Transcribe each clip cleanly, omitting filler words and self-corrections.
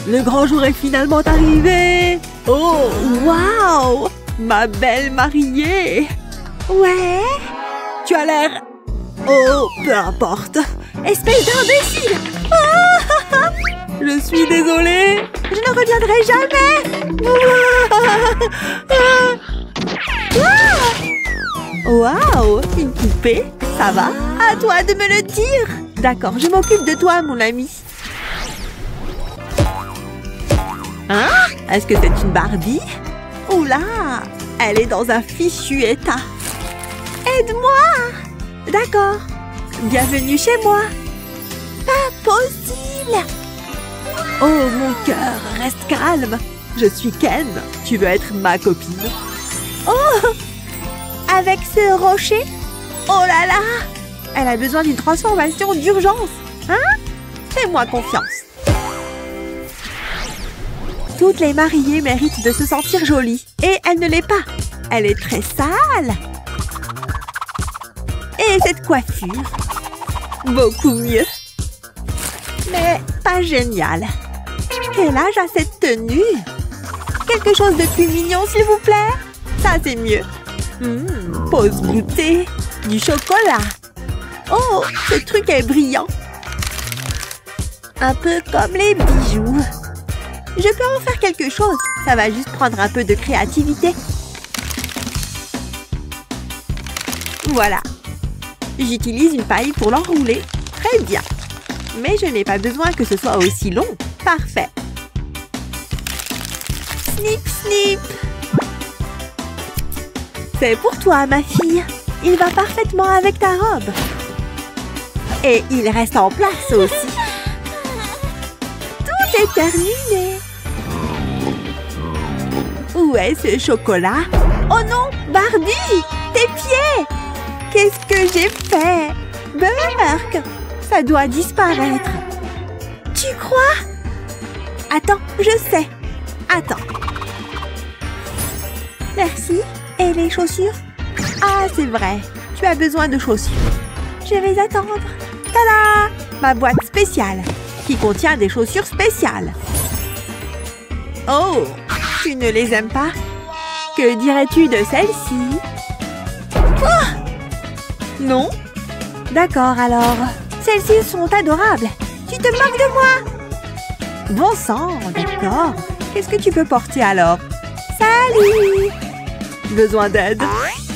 Le grand jour est finalement arrivé. Oh, waouh! Ma belle mariée. Ouais? Tu as l'air... Oh, peu importe. Espèce d'imbécile! Je suis désolée. Je ne reviendrai jamais! Waouh! Une poupée? Ça va? À toi de me le dire! D'accord, je m'occupe de toi, mon ami. Hein? Est-ce que c'est une Barbie? Oula! Elle est dans un fichu état. Aide-moi! D'accord. Bienvenue chez moi. Pas possible! Oh, mon cœur, reste calme. Je suis Ken. Tu veux être ma copine? Oh! Avec ce rocher? Oh là là! Elle a besoin d'une transformation d'urgence. Hein? Fais-moi confiance. Toutes les mariées méritent de se sentir jolies. Et elle ne l'est pas. Elle est très sale. Et cette coiffure? Beaucoup mieux. Mais pas génial. Quel âge a cette tenue? Quelque chose de plus mignon, s'il vous plaît? Ça, c'est mieux. Pause goûter. Du chocolat. Oh, ce truc est brillant. Un peu comme les bijoux. Je peux en faire quelque chose. Ça va juste prendre un peu de créativité. Voilà. J'utilise une paille pour l'enrouler. Très bien. Mais je n'ai pas besoin que ce soit aussi long. Parfait. Snip, snip. C'est pour toi, ma fille. Il va parfaitement avec ta robe. Et il reste en place aussi. Tout est terminé. Où est ce chocolat? Oh non, Barbie! Tes pieds! Qu'est-ce que j'ai fait? Burk! Ça doit disparaître. Tu crois? Attends, je sais. Attends. Merci. Et les chaussures? Ah, c'est vrai. Tu as besoin de chaussures. Je vais attendre. Tada! Ma boîte spéciale, qui contient des chaussures spéciales. Oh! Tu ne les aimes pas? Que dirais-tu de celle-ci? Oh! Non? D'accord, alors. Celles-ci sont adorables. Tu te moques de moi? Bon sang, d'accord. Qu'est-ce que tu peux porter alors? Salut! Besoin d'aide?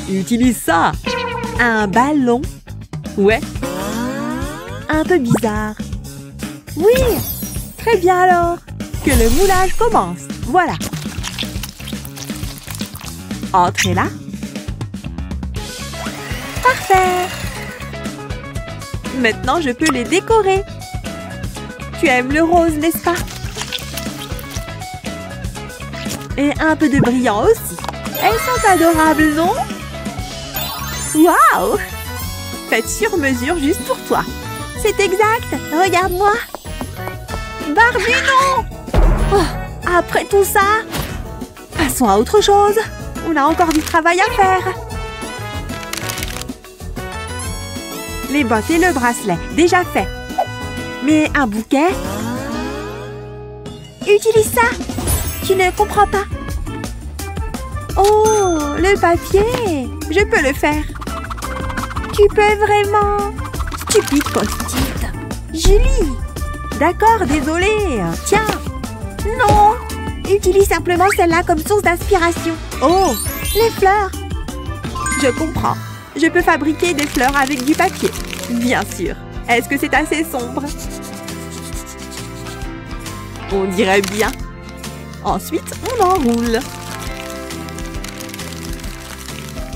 Utilise ça. Un ballon? Ouais. Un peu bizarre. Oui! Très bien alors. Que le moulage commence. Voilà. Entrez là. Parfait. Maintenant, je peux les décorer. Tu aimes le rose, n'est-ce pas? Et un peu de brillant aussi. Elles sont adorables, non? Waouh! Faites sur mesure juste pour toi. C'est exact. Regarde-moi. Barbie, non! Oh, après tout ça, passons à autre chose. On a encore du travail à faire. Les bottes et le bracelet, déjà fait. Mais un bouquet? Utilise ça. Tu ne comprends pas. Oh, le papier. Je peux le faire. Tu peux vraiment. Stupide post-it. Julie. D'accord, désolée. Tiens. Non. Utilise simplement celle-là comme source d'inspiration. Oh, les fleurs. Je comprends. Je peux fabriquer des fleurs avec du papier. Bien sûr. Est-ce que c'est assez sombre? On dirait bien. Ensuite, on enroule.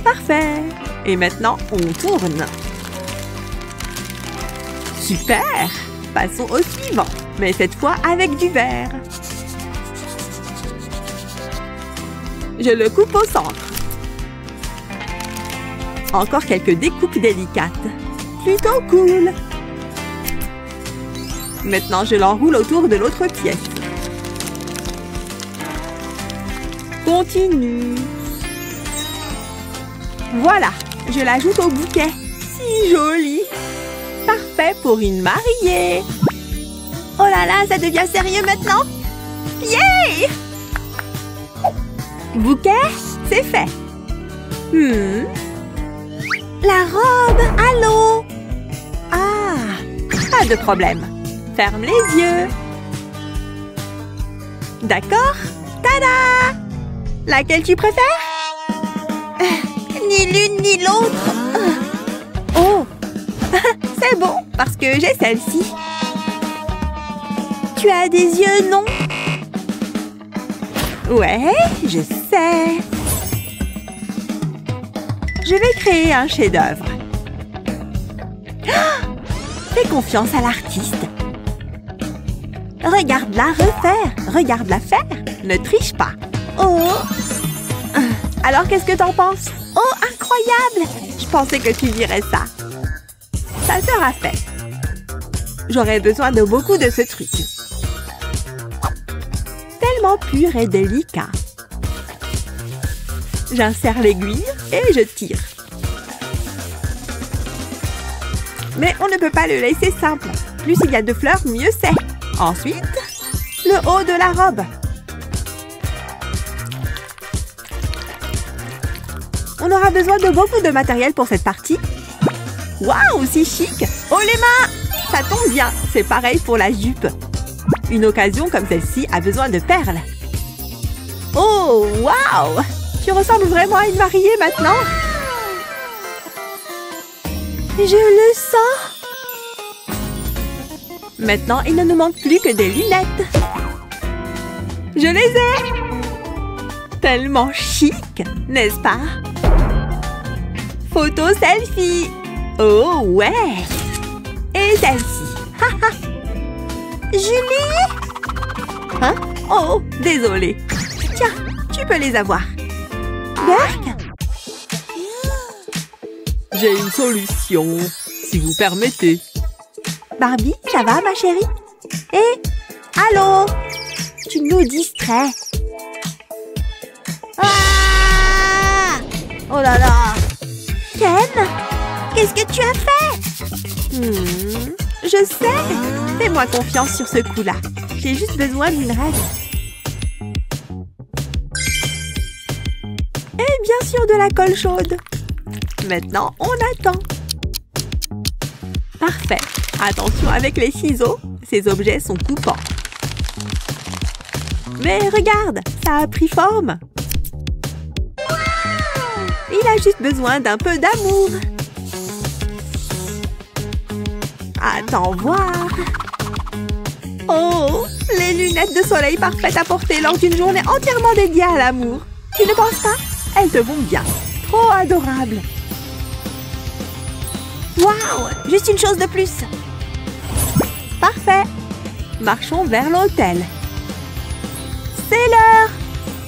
Parfait. Et maintenant, on tourne. Super. Passons au suivant. Mais cette fois avec du verre. Je le coupe au centre. Encore quelques découpes délicates. Plutôt cool. Maintenant, je l'enroule autour de l'autre pièce. Continue. Voilà, je l'ajoute au bouquet. Si joli. Parfait pour une mariée. Oh là là, ça devient sérieux maintenant. Yay! Bouquet, c'est fait. La robe, allô? Ah, pas de problème. Ferme les yeux. D'accord. Tada! Laquelle tu préfères? Ni l'une ni l'autre. Oh! C'est bon, parce que j'ai celle-ci. Tu as des yeux, non? Ouais, je sais. Je vais créer un chef-d'œuvre. Fais confiance à l'artiste. Regarde-la refaire. Regarde-la faire. Ne triche pas. Oh! Alors, qu'est-ce que t'en penses? Oh, incroyable! Je pensais que tu dirais ça. Ça sera fait. J'aurais besoin de beaucoup de ce truc. Tellement pur et délicat. J'insère l'aiguille et je tire. Mais on ne peut pas le laisser simple. Plus il y a de fleurs, mieux c'est. Ensuite, le haut de la robe. On aura besoin de beaucoup de matériel pour cette partie. Waouh, si chic! Oh les mains! Ça tombe bien, c'est pareil pour la jupe. Une occasion comme celle-ci a besoin de perles. Oh, waouh! Tu ressembles vraiment à une mariée maintenant. Je le sens. Maintenant, il ne nous manque plus que des lunettes. Je les ai! Tellement chic, n'est-ce pas? Photo selfie! Oh ouais! Et celle-ci! Julie! Hein? Oh, désolée. Tiens, tu peux les avoir. Berk? J'ai une solution, si vous permettez. Barbie, ça va, ma chérie? Hé! Allô? Tu nous distrais. Ah! Oh là là! Ken? Qu'est-ce que tu as fait? Je sais! Fais-moi confiance sur ce coup-là. J'ai juste besoin d'une règle. Et bien sûr de la colle chaude. Maintenant, on attend. Parfait. Attention avec les ciseaux. Ces objets sont coupants. Mais regarde, ça a pris forme. Il a juste besoin d'un peu d'amour. Attends voir. Oh, les lunettes de soleil parfaites à porter lors d'une journée entièrement dédiée à l'amour. Tu ne penses pas? Elles te vont bien. Trop adorables. Waouh! Juste une chose de plus. Parfait. Marchons vers l'hôtel. C'est l'heure.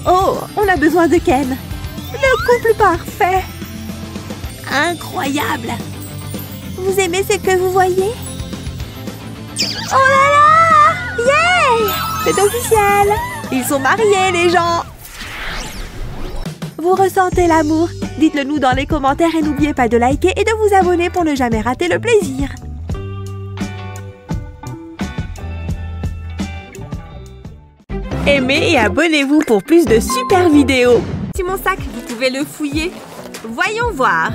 Oh, on a besoin de Ken. Le couple parfait. Incroyable. Vous aimez ce que vous voyez? Oh là là! Yeah! C'est officiel. Ils sont mariés, les gens. Vous ressentez l'amour? Dites-le nous dans les commentaires et n'oubliez pas de liker et de vous abonner pour ne jamais rater le plaisir. Aimez et abonnez-vous pour plus de super vidéos. C'est mon sac, vous pouvez le fouiller. Voyons voir.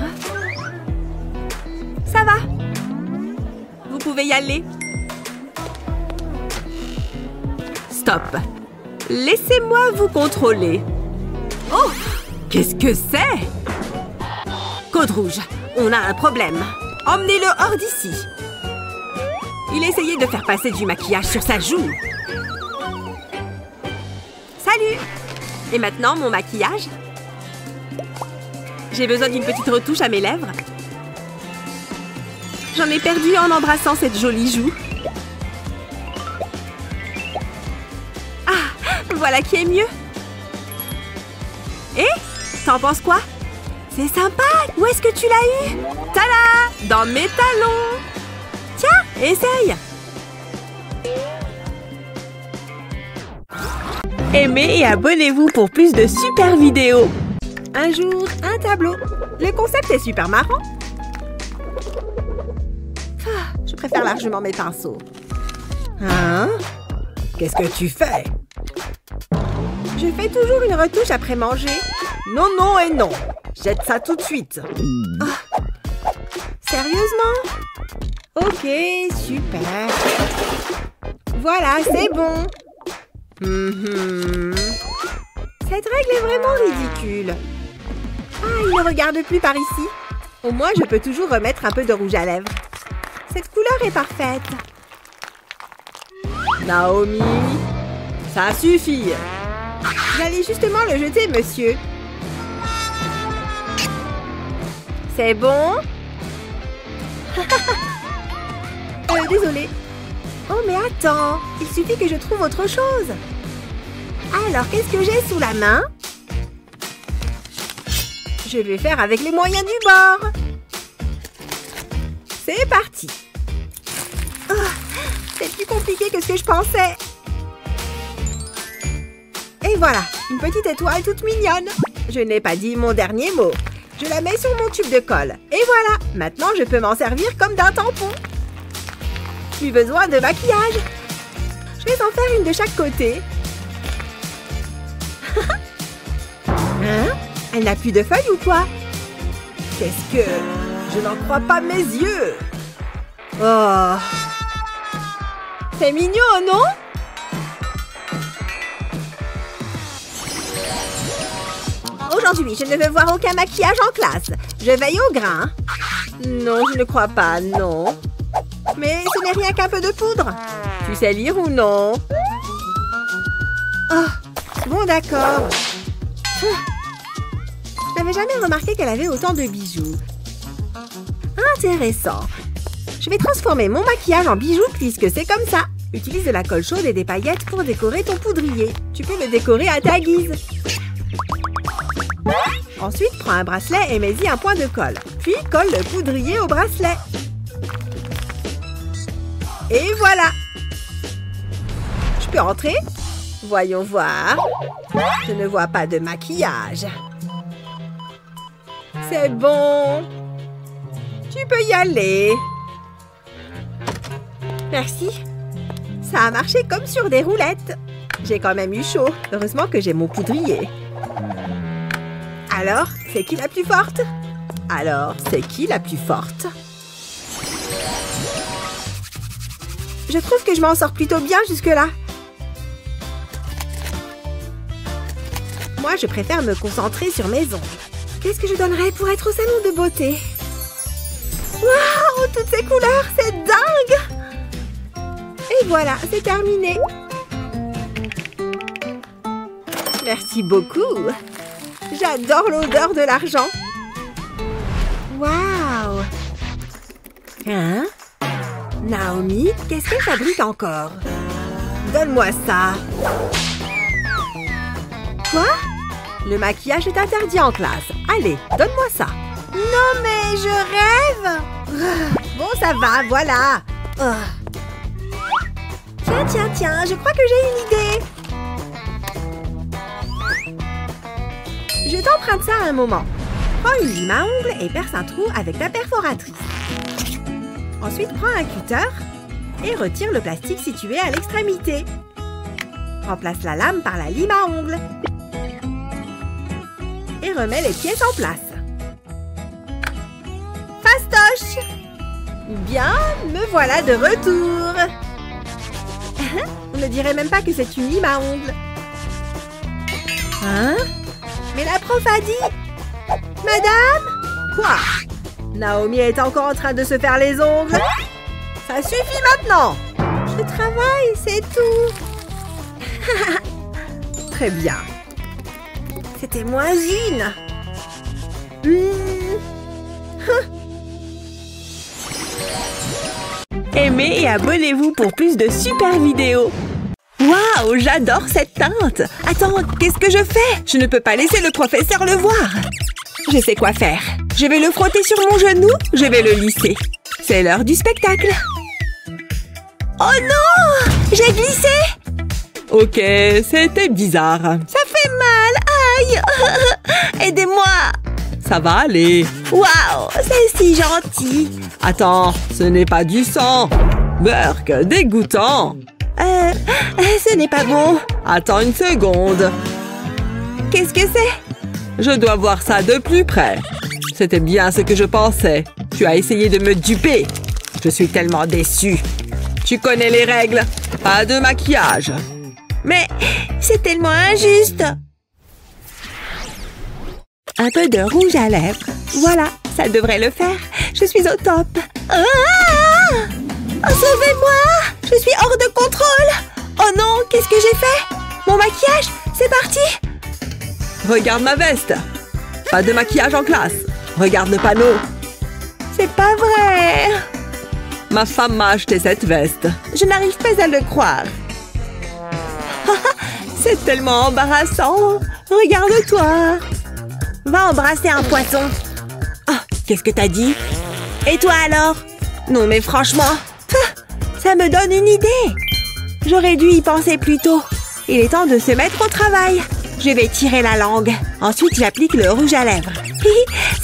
Ça va. Vous pouvez y aller. Stop. Laissez-moi vous contrôler. Oh! Qu'est-ce que c'est? Code rouge, on a un problème. Emmenez-le hors d'ici. Il essayait de faire passer du maquillage sur sa joue. Salut! Et maintenant, mon maquillage? J'ai besoin d'une petite retouche à mes lèvres. J'en ai perdu en embrassant cette jolie joue. Ah! Voilà qui est mieux. Et? T'en penses quoi? C'est sympa! Où est-ce que tu l'as eu? Tada! Dans mes talons! Tiens, essaye! Aimez et abonnez-vous pour plus de super vidéos! Un jour, un tableau. Le concept est super marrant. Je préfère largement mes pinceaux. Hein? Qu'est-ce que tu fais? Je fais toujours une retouche après manger. Non, non et non. Jette ça tout de suite. Oh. Sérieusement? Ok, super. Voilà, c'est bon. Cette règle est vraiment ridicule. Ah, il ne regarde plus par ici. Au moins, je peux toujours remettre un peu de rouge à lèvres. Cette couleur est parfaite. Naomi, ça suffit. J'allais justement le jeter, monsieur. C'est bon? Désolée. Oh, mais attends. Il suffit que je trouve autre chose. Alors, qu'est-ce que j'ai sous la main? Je vais faire avec les moyens du bord. C'est parti. Oh, c'est plus compliqué que ce que je pensais. Et voilà, une petite étoile toute mignonne. Je n'ai pas dit mon dernier mot. Je la mets sur mon tube de colle. Et voilà, maintenant je peux m'en servir comme d'un tampon. Plus besoin de maquillage. Je vais en faire une de chaque côté. Hein? Elle n'a plus de feuilles ou quoi? Qu'est-ce que... Je n'en crois pas mes yeux. Oh. C'est mignon, non? Aujourd'hui, je ne veux voir aucun maquillage en classe. Je veille au grain. Non, je ne crois pas, non. Mais ce n'est rien qu'un peu de poudre. Tu sais lire ou non? Oh, bon, d'accord. Je n'avais jamais remarqué qu'elle avait autant de bijoux. Intéressant. Je vais transformer mon maquillage en bijoux puisque c'est comme ça. Utilise de la colle chaude et des paillettes pour décorer ton poudrier. Tu peux le décorer à ta guise. Ensuite, prends un bracelet et mets-y un point de colle. Puis, colle le poudrier au bracelet. Et voilà! Je peux entrer? Voyons voir. Je ne vois pas de maquillage. C'est bon. Tu peux y aller. Merci. Ça a marché comme sur des roulettes. J'ai quand même eu chaud. Heureusement que j'ai mon poudrier. Alors, c'est qui la plus forte? Alors, c'est qui la plus forte? Je trouve que je m'en sors plutôt bien jusque-là. Moi, je préfère me concentrer sur mes ongles. Qu'est-ce que je donnerais pour être au salon de beauté? Waouh, toutes ces couleurs, c'est dingue! Et voilà, c'est terminé. Merci beaucoup. J'adore l'odeur de l'argent. Waouh! Hein? Naomi, qu'est-ce qu'elle fabrique encore? Donne-moi ça. Quoi? Le maquillage est interdit en classe. Allez, donne-moi ça. Non, mais je rêve! Bon, ça va, voilà. Tiens, je crois que j'ai une idée. Je t'emprunte ça à un moment. Prends une lime à ongles et perce un trou avec ta perforatrice. Ensuite, prends un cutter et retire le plastique situé à l'extrémité. Remplace la lame par la lime à ongles. Et remets les pièces en place. Fastoche! Bien, me voilà de retour. On ne dirait même pas que c'est une lime à ongles. Hein? Mais la prof a dit... Madame? Quoi? Naomi est encore en train de se faire les ongles. Ça suffit maintenant. Je travaille, c'est tout. Très bien. C'était moins une. Aimez et abonnez-vous pour plus de super vidéos. Waouh, j'adore cette teinte. Attends, qu'est-ce que je fais? Je ne peux pas laisser le professeur le voir. Je sais quoi faire. Je vais le frotter sur mon genou, je vais le lisser. C'est l'heure du spectacle. Oh non! J'ai glissé! Ok, c'était bizarre. Ça fait mal! Aïe! Aidez-moi! Ça va aller. Waouh! C'est si gentil! Attends, ce n'est pas du sang. Burk, dégoûtant. Ce n'est pas bon. Attends une seconde. Qu'est-ce que c'est? Je dois voir ça de plus près. C'était bien ce que je pensais. Tu as essayé de me duper. Je suis tellement déçue. Tu connais les règles. Pas de maquillage. Mais c'est tellement injuste. Un peu de rouge à lèvres. Voilà, ça devrait le faire. Je suis au top. Ah! Oh, sauvez-moi! Je suis hors de contrôle. Oh non, qu'est-ce que j'ai fait? Mon maquillage, c'est parti. Regarde ma veste. Pas de maquillage en classe. Regarde le panneau. C'est pas vrai. Ma femme m'a acheté cette veste. Je n'arrive pas à le croire. C'est tellement embarrassant. Regarde-toi. Va embrasser un poisson. Ah, qu'est-ce que t'as dit? Et toi alors? Non mais franchement, ça me donne une idée. J'aurais dû y penser plus tôt. Il est temps de se mettre au travail. Je vais tirer la langue. Ensuite, j'applique le rouge à lèvres.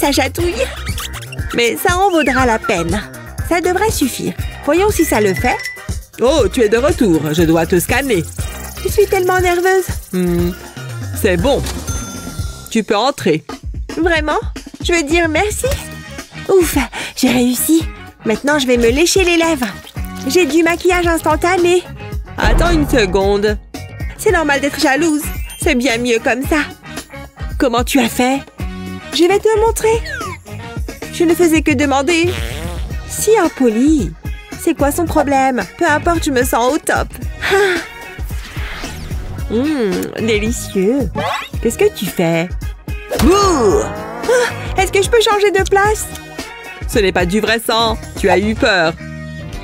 Ça chatouille. Mais ça en vaudra la peine. Ça devrait suffire. Voyons si ça le fait. Oh, tu es de retour. Je dois te scanner. Je suis tellement nerveuse. C'est bon. Tu peux entrer. Vraiment? Je veux dire merci. Ouf, j'ai réussi. Maintenant, je vais me lécher les lèvres. J'ai du maquillage instantané. Attends une seconde. C'est normal d'être jalouse. C'est bien mieux comme ça. Comment tu as fait? Je vais te montrer. Je ne faisais que demander. Si impoli. C'est quoi son problème? Peu importe, je me sens au top. Délicieux. Qu'est-ce que tu fais? Bouh! Est-ce que je peux changer de place? Ce n'est pas du vrai sang. Tu as eu peur.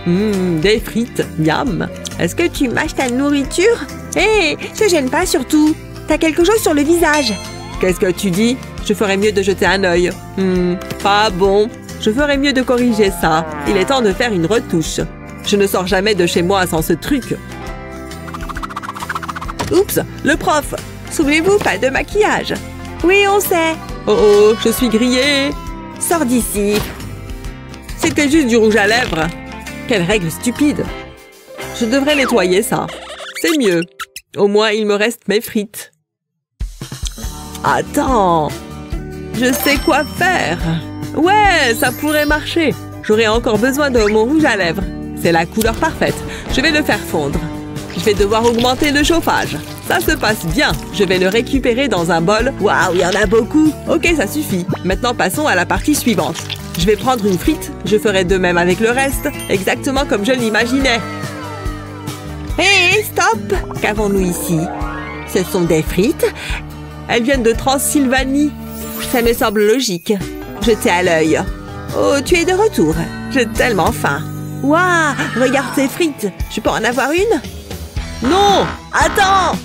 Des frites. Miam. Est-ce que tu mâches ta nourriture? Hé, te gêne pas surtout. T'as quelque chose sur le visage. Qu'est-ce que tu dis? Je ferais mieux de jeter un œil. Pas bon. Je ferais mieux de corriger ça. Il est temps de faire une retouche. Je ne sors jamais de chez moi sans ce truc. Oups, le prof. Souvenez-vous, pas de maquillage. Oui, on sait. Oh, je suis grillée. Sors d'ici. C'était juste du rouge à lèvres. Quelle règle stupide. Je devrais nettoyer ça. C'est mieux. Au moins, il me reste mes frites. Attends. Je sais quoi faire. Ouais, ça pourrait marcher. J'aurai encore besoin de mon rouge à lèvres. C'est la couleur parfaite. Je vais le faire fondre. Je vais devoir augmenter le chauffage. Ça se passe bien. Je vais le récupérer dans un bol. Waouh, il y en a beaucoup. Ok, ça suffit. Maintenant, passons à la partie suivante. Je vais prendre une frite. Je ferai de même avec le reste. Exactement comme je l'imaginais. Hé, stop! Qu'avons-nous ici? Ce sont des frites. Elles viennent de Transylvanie. Ça me semble logique. Jetez à l'œil. Oh, tu es de retour. J'ai tellement faim. Waouh, regarde ces frites. Je peux en avoir une? Non! Attends!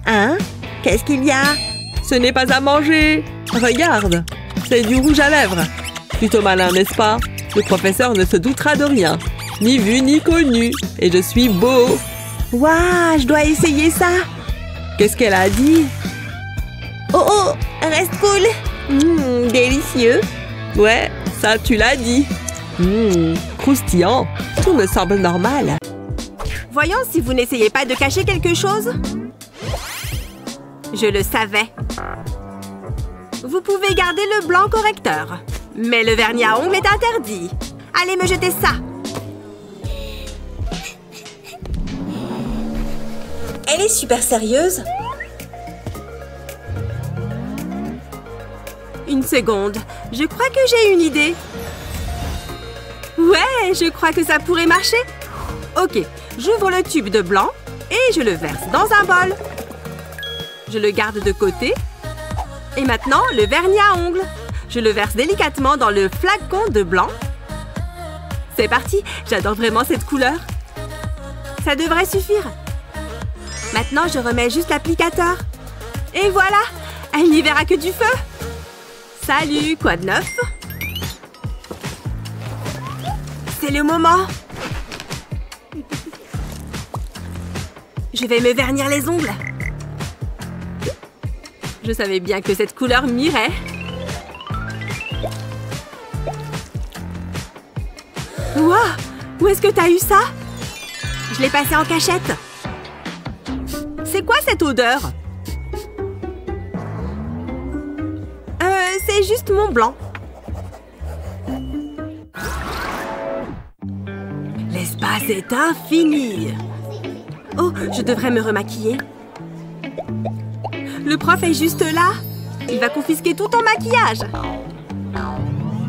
Hein? Qu'est-ce qu'il y a? Ce n'est pas à manger. Regarde, c'est du rouge à lèvres. Plutôt malin, n'est-ce pas? Le professeur ne se doutera de rien. Ni vu ni connu. Et je suis beau. Waouh, je dois essayer ça. Qu'est-ce qu'elle a dit? Oh, reste cool. Délicieux. Ouais, ça tu l'as dit. Croustillant. Tout me semble normal. Voyons si vous n'essayez pas de cacher quelque chose. Je le savais. Vous pouvez garder le blanc correcteur. Mais le vernis à ongles est interdit. Allez me jeter ça. Elle est super sérieuse. Une seconde. Je crois que j'ai une idée. Ouais, je crois que ça pourrait marcher. Ok, j'ouvre le tube de blanc et je le verse dans un bol. Je le garde de côté. Et maintenant, le vernis à ongles. Je le verse délicatement dans le flacon de blanc. C'est parti, j'adore vraiment cette couleur. Ça devrait suffire. Maintenant, je remets juste l'applicateur. Et voilà, elle n'y verra que du feu. Salut, quoi de neuf? C'est le moment. Je vais me vernir les ongles. Je savais bien que cette couleur m'irait. Wow! Où est-ce que t'as eu ça? Je l'ai passé en cachette. C'est quoi cette odeur? c'est juste mon blanc. L'espace est infini. Oh, je devrais me remaquiller. Le prof est juste là. Il va confisquer tout ton maquillage.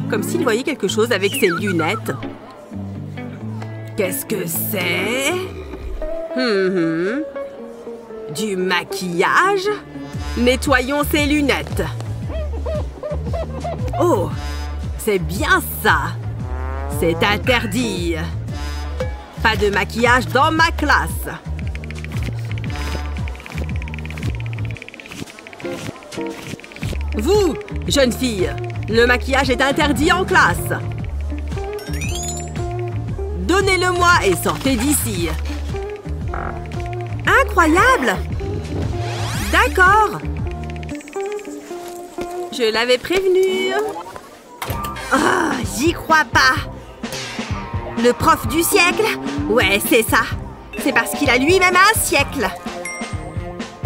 Comme s'il voyait quelque chose avec ses lunettes. Qu'est-ce que c'est? Du maquillage? Nettoyons ses lunettes. Oh, c'est bien ça. C'est interdit. Pas de maquillage dans ma classe. Vous, jeune fille, le maquillage est interdit en classe. Donnez-le-moi et sortez d'ici. Incroyable! D'accord. Je l'avais prévenu. Oh, j'y crois pas. Le prof du siècle? Ouais, c'est ça. C'est parce qu'il a lui-même un siècle.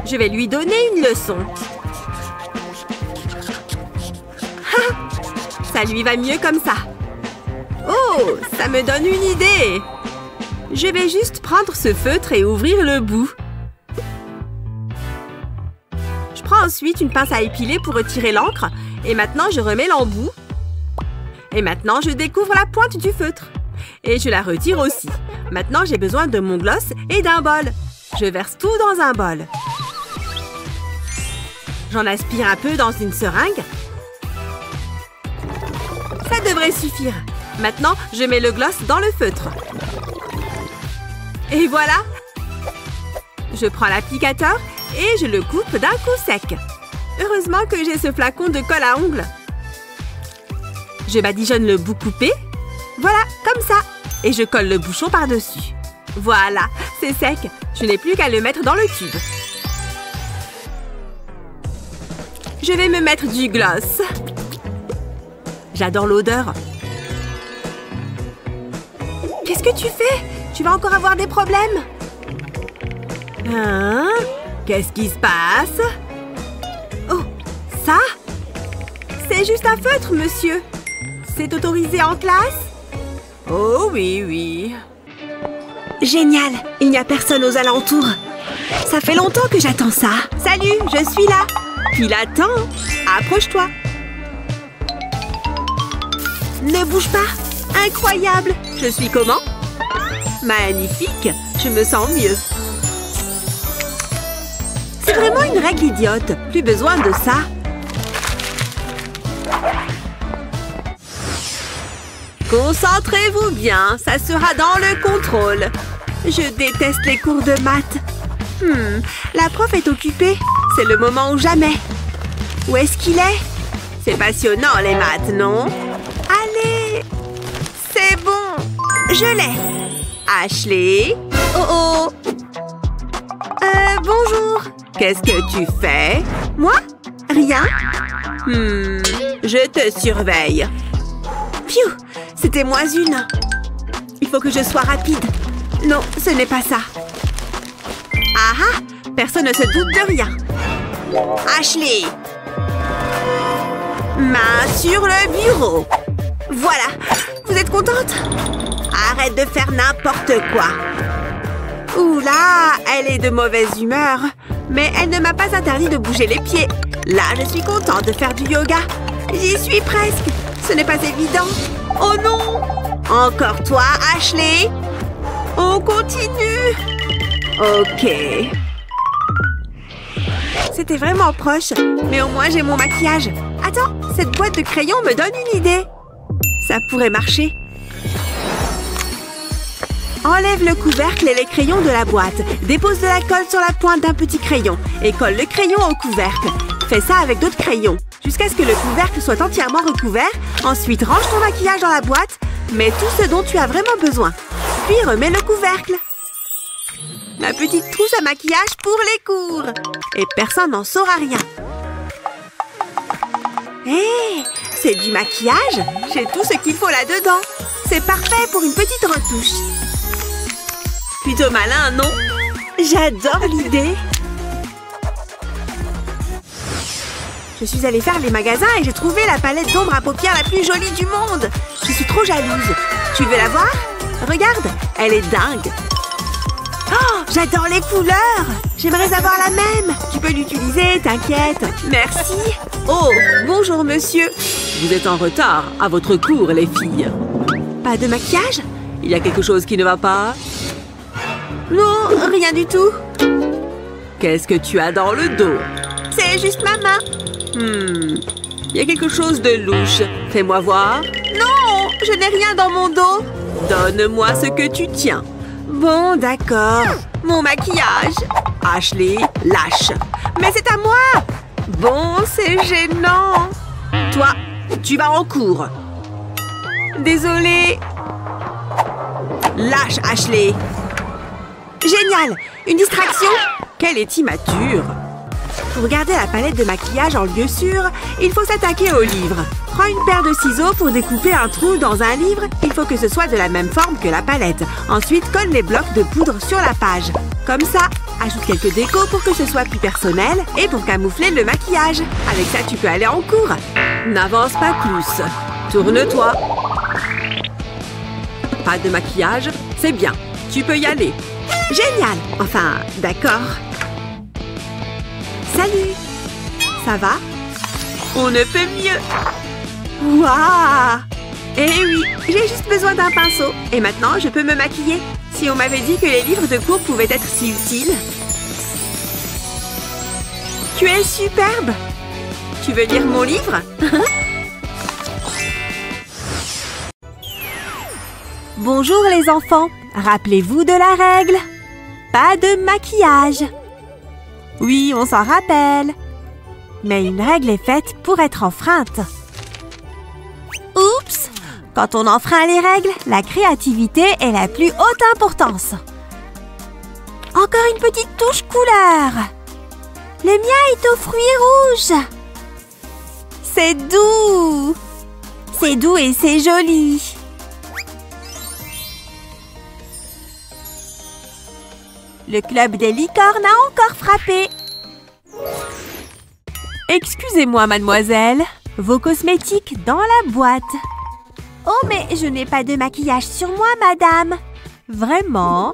Je vais lui donner une leçon. Ça lui va mieux comme ça. Oh, ça me donne une idée. Je vais juste prendre ce feutre et ouvrir le bout. Je prends ensuite une pince à épiler pour retirer l'encre. Et maintenant, je remets l'embout. Et maintenant, je découvre la pointe du feutre. Et je la retire aussi. Maintenant, j'ai besoin de mon gloss et d'un bol. Je verse tout dans un bol. J'en aspire un peu dans une seringue. Ça devrait suffire. Maintenant, je mets le gloss dans le feutre. Et voilà! Je prends l'applicateur et je le coupe d'un coup sec. Heureusement que j'ai ce flacon de colle à ongles. Je badigeonne le bout coupé. Voilà, comme ça. Et je colle le bouchon par-dessus. Voilà, c'est sec. Je n'ai plus qu'à le mettre dans le tube. Je vais me mettre du gloss. J'adore l'odeur. Qu'est-ce que tu fais? Tu vas encore avoir des problèmes. Hein? Qu'est-ce qui se passe? Oh, ça? C'est juste un feutre, monsieur. C'est autorisé en classe? Oh oui, oui. Génial! Il n'y a personne aux alentours. Ça fait longtemps que j'attends ça. Salut, je suis là. Il attend. Approche-toi. Ne bouge pas. Incroyable. Je suis comment? Magnifique. Je me sens mieux. C'est vraiment une règle idiote. Plus besoin de ça. Concentrez-vous bien. Ça sera dans le contrôle. Je déteste les cours de maths. La prof est occupée. C'est le moment ou jamais. Où est-ce qu'il est? C'est passionnant, les maths, non? Allez! C'est bon! Je l'ai! Ashley? Oh oh! Bonjour! Qu'est-ce que tu fais? Moi? Rien? Je te surveille. Pfiou! C'était moins une. Il faut que je sois rapide. Non, ce n'est pas ça. Ah ah! Personne ne se doute de rien. Ashley! Main sur le bureau. Voilà. Vous êtes contente? Arrête de faire n'importe quoi. Oula, elle est de mauvaise humeur. Mais elle ne m'a pas interdit de bouger les pieds. Là, je suis contente de faire du yoga. J'y suis presque. Ce n'est pas évident. Oh non! Encore toi, Ashley? On continue. Ok. C'était vraiment proche, mais au moins j'ai mon maquillage. Attends, cette boîte de crayons me donne une idée. Ça pourrait marcher. Enlève le couvercle et les crayons de la boîte. Dépose de la colle sur la pointe d'un petit crayon et colle le crayon au couvercle. Fais ça avec d'autres crayons, jusqu'à ce que le couvercle soit entièrement recouvert. Ensuite, range ton maquillage dans la boîte. Mets tout ce dont tu as vraiment besoin. Puis remets le couvercle. Ma petite trousse à maquillage pour les cours. Et personne n'en saura rien. Hé, c'est du maquillage. J'ai tout ce qu'il faut là-dedans. C'est parfait pour une petite retouche. Plutôt malin, non? J'adore l'idée. Je suis allée faire les magasins et j'ai trouvé la palette d'ombre à paupières la plus jolie du monde. Je suis trop jalouse. Tu veux la voir? Regarde, elle est dingue. Oh, j'adore les couleurs. J'aimerais avoir la même. Tu peux l'utiliser, t'inquiète. Merci. Oh, bonjour monsieur. Vous êtes en retard à votre cours, les filles. Pas de maquillage? Il y a quelque chose qui ne va pas? Non, rien du tout. Qu'est-ce que tu as dans le dos? C'est juste ma main. Il y a quelque chose de louche. Fais-moi voir. Non, je n'ai rien dans mon dos. Donne-moi ce que tu tiens. Bon, d'accord. Mon maquillage. Ashley, lâche. Mais c'est à moi. Bon, c'est gênant. Toi, tu vas en cours. Désolée. Lâche, Ashley. Génial. Une distraction. Quelle est immature. Pour garder la palette de maquillage en lieu sûr, il faut s'attaquer au livre. Prends une paire de ciseaux pour découper un trou dans un livre. Il faut que ce soit de la même forme que la palette. Ensuite, colle les blocs de poudre sur la page. Comme ça, ajoute quelques décos pour que ce soit plus personnel et pour camoufler le maquillage. Avec ça, tu peux aller en cours. N'avance pas plus. Tourne-toi. Pas de maquillage, c'est bien. Tu peux y aller. Génial. Enfin, d'accord. Salut. Ça va? On ne peut mieux. Waouh! Eh oui, j'ai juste besoin d'un pinceau. Et maintenant, je peux me maquiller. Si on m'avait dit que les livres de cours pouvaient être si utiles. Tu es superbe. Tu veux lire mon livre? Bonjour les enfants. Rappelez-vous de la règle. Pas de maquillage. Oui, on s'en rappelle. Mais une règle est faite pour être enfreinte. Oups! Quand on enfreint les règles, la créativité est la plus haute importance. Encore une petite touche couleur. Le mien est aux fruits rouges. C'est doux. C'est doux et c'est joli. Le club des licornes a encore frappé. Excusez-moi, mademoiselle. Vos cosmétiques dans la boîte. Oh, mais je n'ai pas de maquillage sur moi, madame. Vraiment?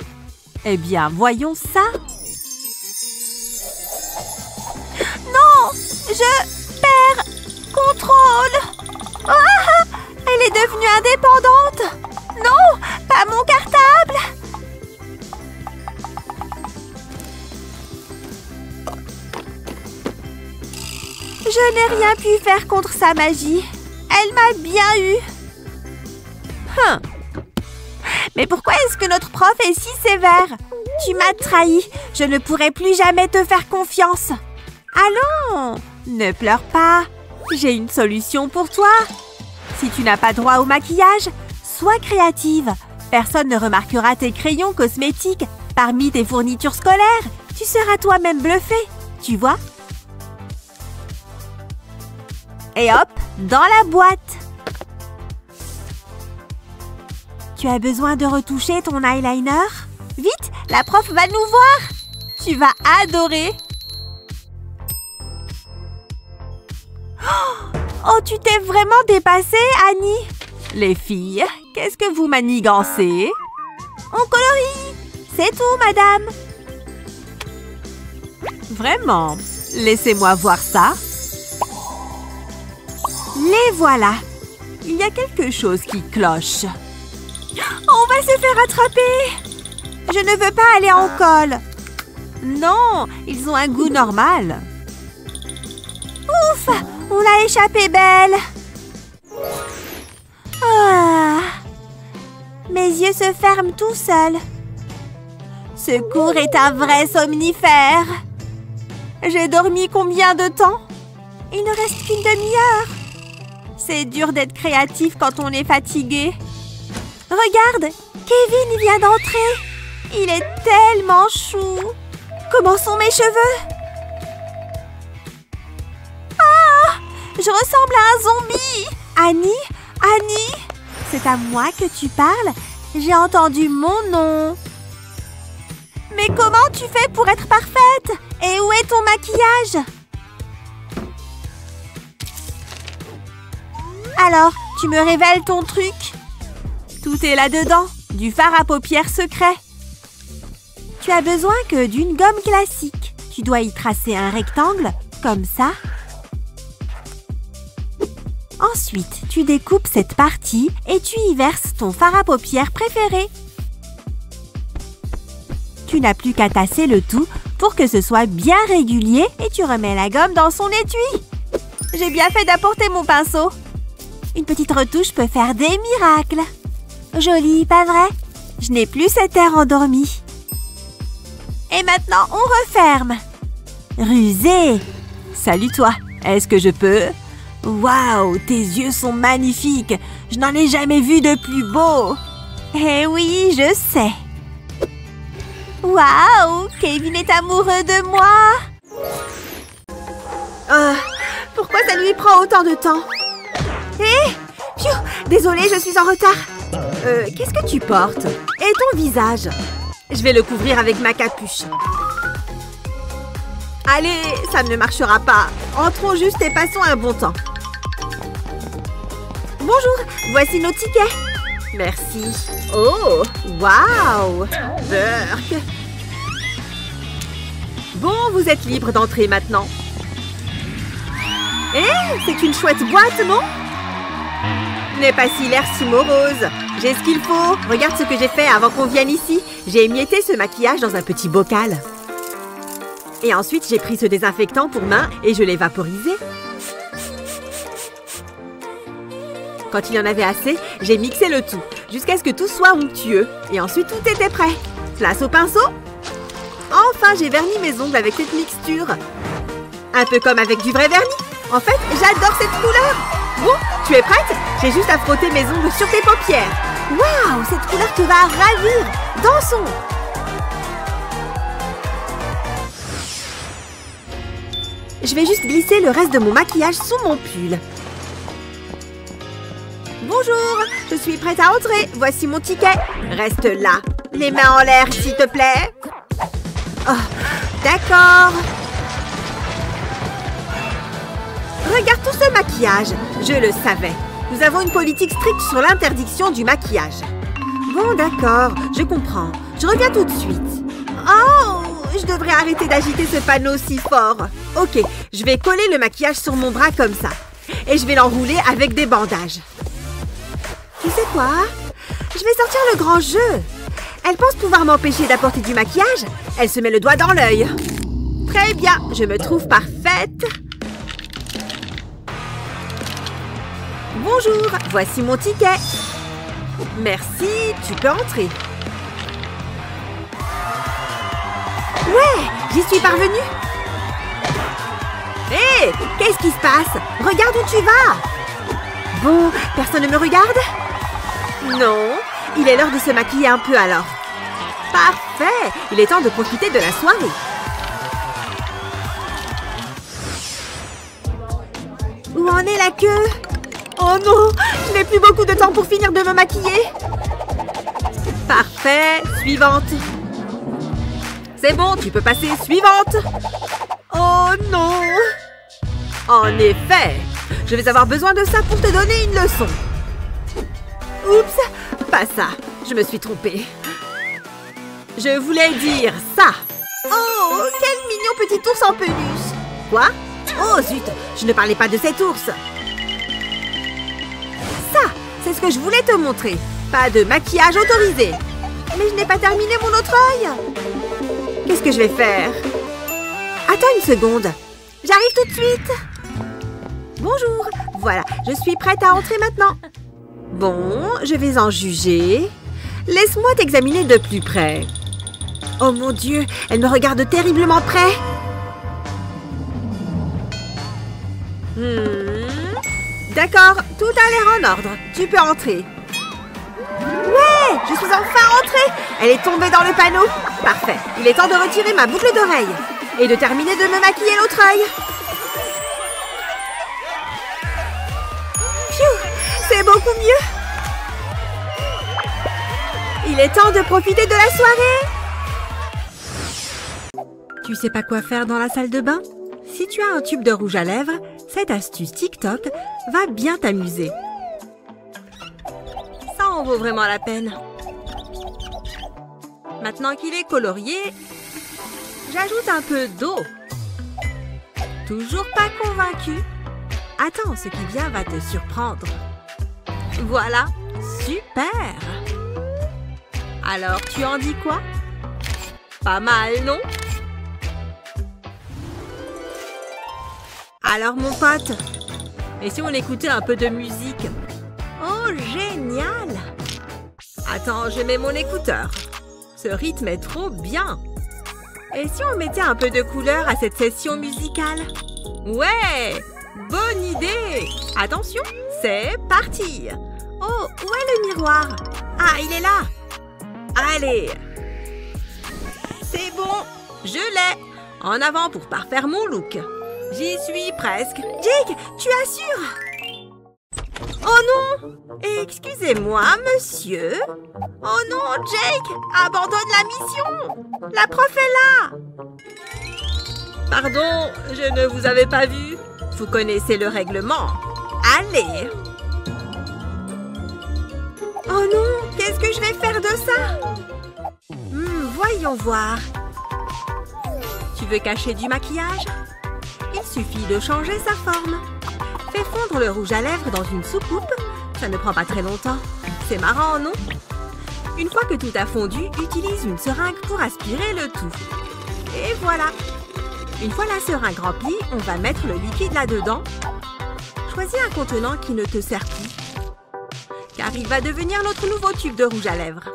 Eh bien, voyons ça. Non! Je perds contrôle. Ah! Elle est devenue indépendante. Non! Pas mon cartable. Je n'ai rien pu faire contre sa magie. Elle m'a bien eu. Mais pourquoi est-ce que notre prof est si sévère? Tu m'as trahi. Je ne pourrai plus jamais te faire confiance. Allons, ne pleure pas. J'ai une solution pour toi. Si tu n'as pas droit au maquillage, sois créative. Personne ne remarquera tes crayons cosmétiques parmi tes fournitures scolaires. Tu seras toi-même bluffé, tu vois? Et hop, dans la boîte. Tu as besoin de retoucher ton eyeliner? Vite, la prof va nous voir. Tu vas adorer. Oh, tu t'es vraiment dépassée, Annie. Les filles, qu'est-ce que vous manigancez? On colorie. C'est tout, madame. Vraiment? Laissez-moi voir ça. Les voilà. Il y a quelque chose qui cloche. On va se faire attraper. Je ne veux pas aller en colle. Non, ils ont un goût normal. Ouf, on l'a échappé belle. Ah, mes yeux se ferment tout seuls. Ce cours est un vrai somnifère. J'ai dormi combien de temps? Il ne reste qu'une demi-heure. C'est dur d'être créatif quand on est fatigué. Regarde, Kevin vient d'entrer. Il est tellement chou. Comment sont mes cheveux? Ah, je ressemble à un zombie. Annie, Annie, c'est à moi que tu parles? J'ai entendu mon nom. Mais comment tu fais pour être parfaite? Et où est ton maquillage? Alors, tu me révèles ton truc? Tout est là-dedans, du fard à paupières secret. Tu as besoin que d'une gomme classique. Tu dois y tracer un rectangle, comme ça. Ensuite, tu découpes cette partie et tu y verses ton fard à paupières préféré. Tu n'as plus qu'à tasser le tout pour que ce soit bien régulier et tu remets la gomme dans son étui. J'ai bien fait d'apporter mon pinceau. Une petite retouche peut faire des miracles. Joli, pas vrai? Je n'ai plus cet air endormi. Et maintenant, on referme. Rusé. Salut toi, est-ce que je peux? Waouh, tes yeux sont magnifiques. Je n'en ai jamais vu de plus beau. Eh oui, je sais. Waouh, Kevin est amoureux de moi. Pourquoi ça lui prend autant de temps? Hé! Désolée, je suis en retard. Qu'est-ce que tu portes? Et ton visage? Je vais le couvrir avec ma capuche. Allez, ça ne marchera pas. Entrons juste et passons un bon temps. Bonjour, voici nos tickets. Merci. Oh, waouh! Burk. Bon, vous êtes libre d'entrer maintenant. C'est une chouette boîte, non? N'aie pas si l'air si morose. J'ai ce qu'il faut. Regarde ce que j'ai fait avant qu'on vienne ici. J'ai émietté ce maquillage dans un petit bocal. Et ensuite, j'ai pris ce désinfectant pour mains et je l'ai vaporisé. Quand il y en avait assez, j'ai mixé le tout, jusqu'à ce que tout soit onctueux. Et ensuite, tout était prêt. Place au pinceau. Enfin, j'ai verni mes ongles avec cette mixture. Un peu comme avec du vrai vernis. En fait, j'adore cette couleur. Bon, tu es prête? J'ai juste à frotter mes ongles sur tes paupières. Waouh, cette couleur te va ravir. Dansons. Je vais juste glisser le reste de mon maquillage sous mon pull. Bonjour, je suis prête à entrer. Voici mon ticket. Reste là. Les mains en l'air, s'il te plaît. Oh, d'accord. Regarde tout ce maquillage. Je le savais. Nous avons une politique stricte sur l'interdiction du maquillage. Bon, d'accord, je comprends. Je reviens tout de suite. Oh, je devrais arrêter d'agiter ce panneau si fort. Ok, je vais coller le maquillage sur mon bras comme ça. Et je vais l'enrouler avec des bandages. Tu sais quoi? Je vais sortir le grand jeu. Elle pense pouvoir m'empêcher d'apporter du maquillage. Elle se met le doigt dans l'œil. Très bien, je me trouve parfaite. Bonjour, voici mon ticket. Merci, tu peux entrer. Ouais, j'y suis parvenue. Hé, qu'est-ce qui se passe? Regarde où tu vas. Bon, personne ne me regarde? Non, il est l'heure de se maquiller un peu alors. Parfait, il est temps de profiter de la soirée. Où en est la queue? Oh non, je n'ai plus beaucoup de temps pour finir de me maquiller. Parfait, suivante. C'est bon, tu peux passer, suivante. Oh non. En effet, je vais avoir besoin de ça pour te donner une leçon. Oups, pas ça, je me suis trompée. Je voulais dire ça. Oh, quel mignon petit ours en peluche. Quoi? Oh zut, je ne parlais pas de cet ours. Ça, c'est ce que je voulais te montrer. Pas de maquillage autorisé. Mais je n'ai pas terminé mon autre œil. Qu'est-ce que je vais faire? Attends une seconde. J'arrive tout de suite. Bonjour. Voilà, je suis prête à entrer maintenant. Bon, je vais en juger. Laisse-moi t'examiner de plus près. Oh mon Dieu, elle me regarde terriblement près. D'accord, tout a l'air en ordre. Tu peux entrer. Ouais, je suis enfin entrée. Elle est tombée dans le panneau. Parfait, il est temps de retirer ma boucle d'oreille. Et de terminer de me maquiller l'autre œil. Pfiou, c'est beaucoup mieux. Il est temps de profiter de la soirée. Tu sais pas quoi faire dans la salle de bain? Si tu as un tube de rouge à lèvres, cette astuce TikTok va bien t'amuser. en vaut vraiment la peine. Maintenant qu'il est colorié, j'ajoute un peu d'eau. Toujours pas convaincu? Attends, ce qui vient va te surprendre. Voilà, super! Alors, tu en dis quoi? Pas mal, non? Alors, mon pote, et si on écoutait un peu de musique? Oh, génial! Attends, je mets mon écouteur. Ce rythme est trop bien. Et si on mettait un peu de couleur à cette session musicale? Ouais! Bonne idée! Attention, c'est parti! Oh, où est le miroir? Ah, il est là! Allez! C'est bon, je l'ai! En avant pour parfaire mon look. J'y suis presque. Jake, tu assures? Oh non! Excusez-moi, monsieur. Oh non, Jake, abandonne la mission! La prof est là! Pardon, je ne vous avais pas vu. Vous connaissez le règlement. Allez! Oh non, qu'est-ce que je vais faire de ça? Voyons voir. Tu veux cacher du maquillage? Il suffit de changer sa forme. Fais fondre le rouge à lèvres dans une soucoupe. Ça ne prend pas très longtemps. C'est marrant, non? Une fois que tout a fondu, utilise une seringue pour aspirer le tout. Et voilà. Une fois la seringue remplie, on va mettre le liquide là-dedans. Choisis un contenant qui ne te sert plus, car il va devenir notre nouveau tube de rouge à lèvres.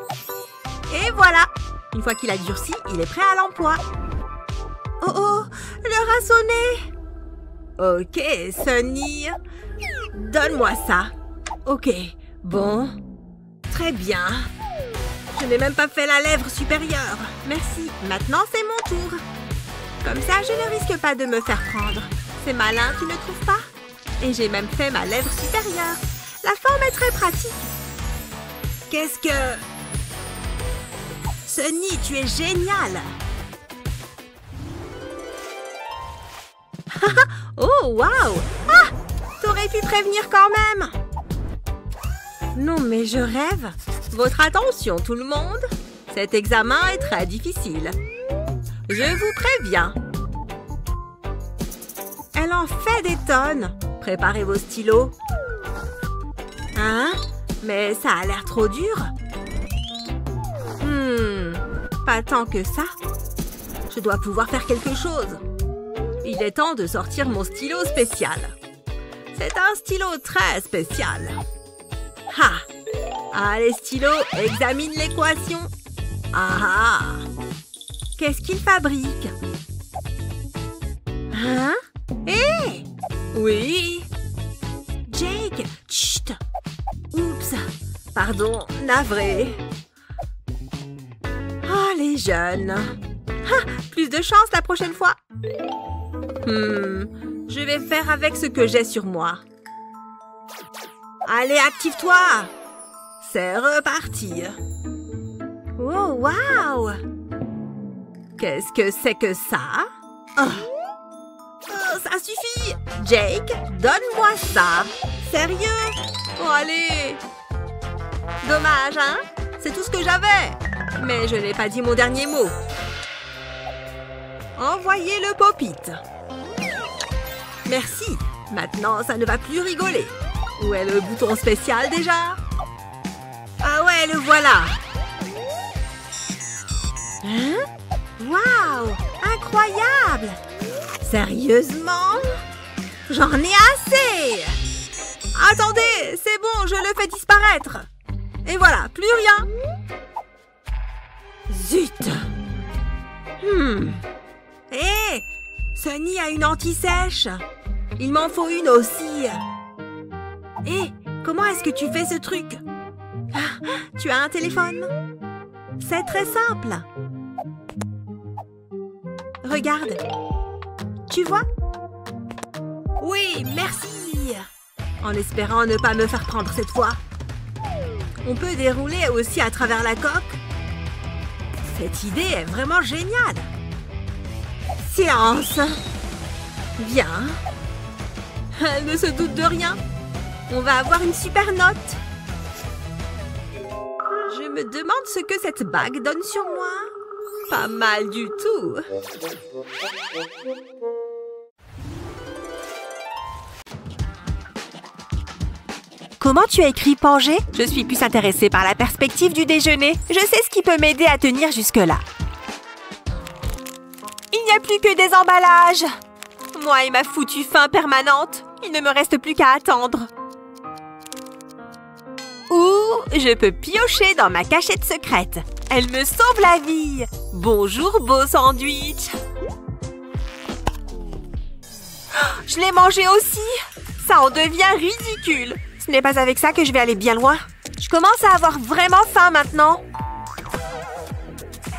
Et voilà! Une fois qu'il a durci, il est prêt à l'emploi. Oh oh! L'heure a sonné! Ok, Sunny. Donne-moi ça. Ok, bon. Très bien. Je n'ai même pas fait la lèvre supérieure. Merci. Maintenant, c'est mon tour. Comme ça, je ne risque pas de me faire prendre. C'est malin, tu ne trouves pas? Et j'ai même fait ma lèvre supérieure. La forme est très pratique. Qu'est-ce que... Sunny, tu es géniale! Oh, waouh! Ah! T'aurais pu prévenir quand même! Non, mais je rêve! Votre attention, tout le monde! Cet examen est très difficile. Je vous préviens. Elle en fait des tonnes. Préparez vos stylos. Hein? Mais ça a l'air trop dur. Pas tant que ça. Je dois pouvoir faire quelque chose. Il est temps de sortir mon stylo spécial. C'est un stylo très spécial. Ha! Allez, stylo, examine l'équation. Ah ah! Qu'est-ce qu'il fabrique? Hein? Hé! Oui? Jake! Chut! Oups! Pardon, navré. Oh, les jeunes! Ah, plus de chance la prochaine fois! Je vais faire avec ce que j'ai sur moi. Allez, active-toi! C'est reparti! Oh, waouh! Qu'est-ce que c'est que ça? Ça suffit! Jake, donne-moi ça! Sérieux? Oh, allez! Dommage, hein? C'est tout ce que j'avais! Mais je n'ai pas dit mon dernier mot. Envoyez le pop-it. Merci. Maintenant, ça ne va plus rigoler. Où est le bouton spécial déjà? Ah ouais, le voilà. Hein? Waouh! Incroyable! Sérieusement? J'en ai assez! Attendez, c'est bon, je le fais disparaître. Et voilà, plus rien. Zut! Hé! Sunny a une anti-sèche. Il m'en faut une aussi. Hé! Comment est-ce que tu fais ce truc? Tu as un téléphone? C'est très simple. Regarde. Tu vois? Oui, merci. En espérant ne pas me faire prendre cette fois. On peut dérouler aussi à travers la coque. Cette idée est vraiment géniale. Silence. Bien. Elle ne se doute de rien. On va avoir une super note. me demande ce que cette bague donne sur moi. Pas mal du tout. Comment tu as écrit Pangée? Je suis plus intéressée par la perspective du déjeuner. Je sais ce qui peut m'aider à tenir jusque-là. Il n'y a plus que des emballages. Moi et ma foutue faim permanente. Il ne me reste plus qu'à attendre. Ou je peux piocher dans ma cachette secrète. Elle me sauve la vie. Bonjour, beau sandwich. Je l'ai mangé aussi. Ça en devient ridicule. Ce n'est pas avec ça que je vais aller bien loin. Je commence à avoir vraiment faim maintenant.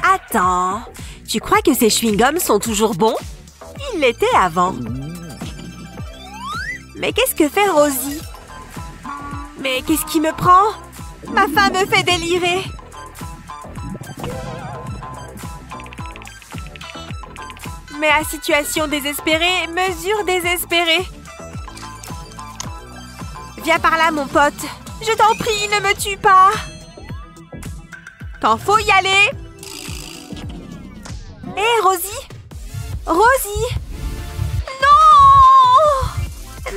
Attends, tu crois que ces chewing-gums sont toujours bons? Ils l'étaient avant. Mais qu'est-ce que fait Rosie? Mais qu'est-ce qui me prend? Ma faim me fait délirer. Mais à situation désespérée, mesure désespérée. Viens par là, mon pote. Je t'en prie, ne me tue pas. Quand faut y aller. Hé, Rosie? Rosie? Non!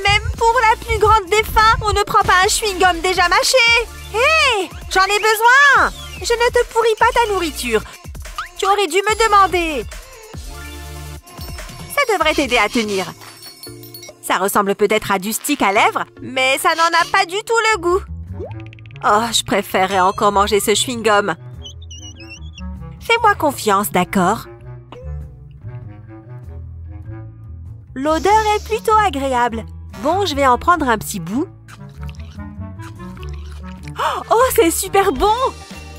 Même pour la plus grande des faims, on ne prend pas un chewing-gum déjà mâché. Hé! J'en ai besoin! Je ne te pourris pas ta nourriture. Tu aurais dû me demander. Ça devrait t'aider à tenir. Ça ressemble peut-être à du stick à lèvres, mais ça n'en a pas du tout le goût. Oh, je préférerais encore manger ce chewing-gum. Fais-moi confiance, d'accord? L'odeur est plutôt agréable. Bon, je vais en prendre un petit bout. Oh, c'est super bon!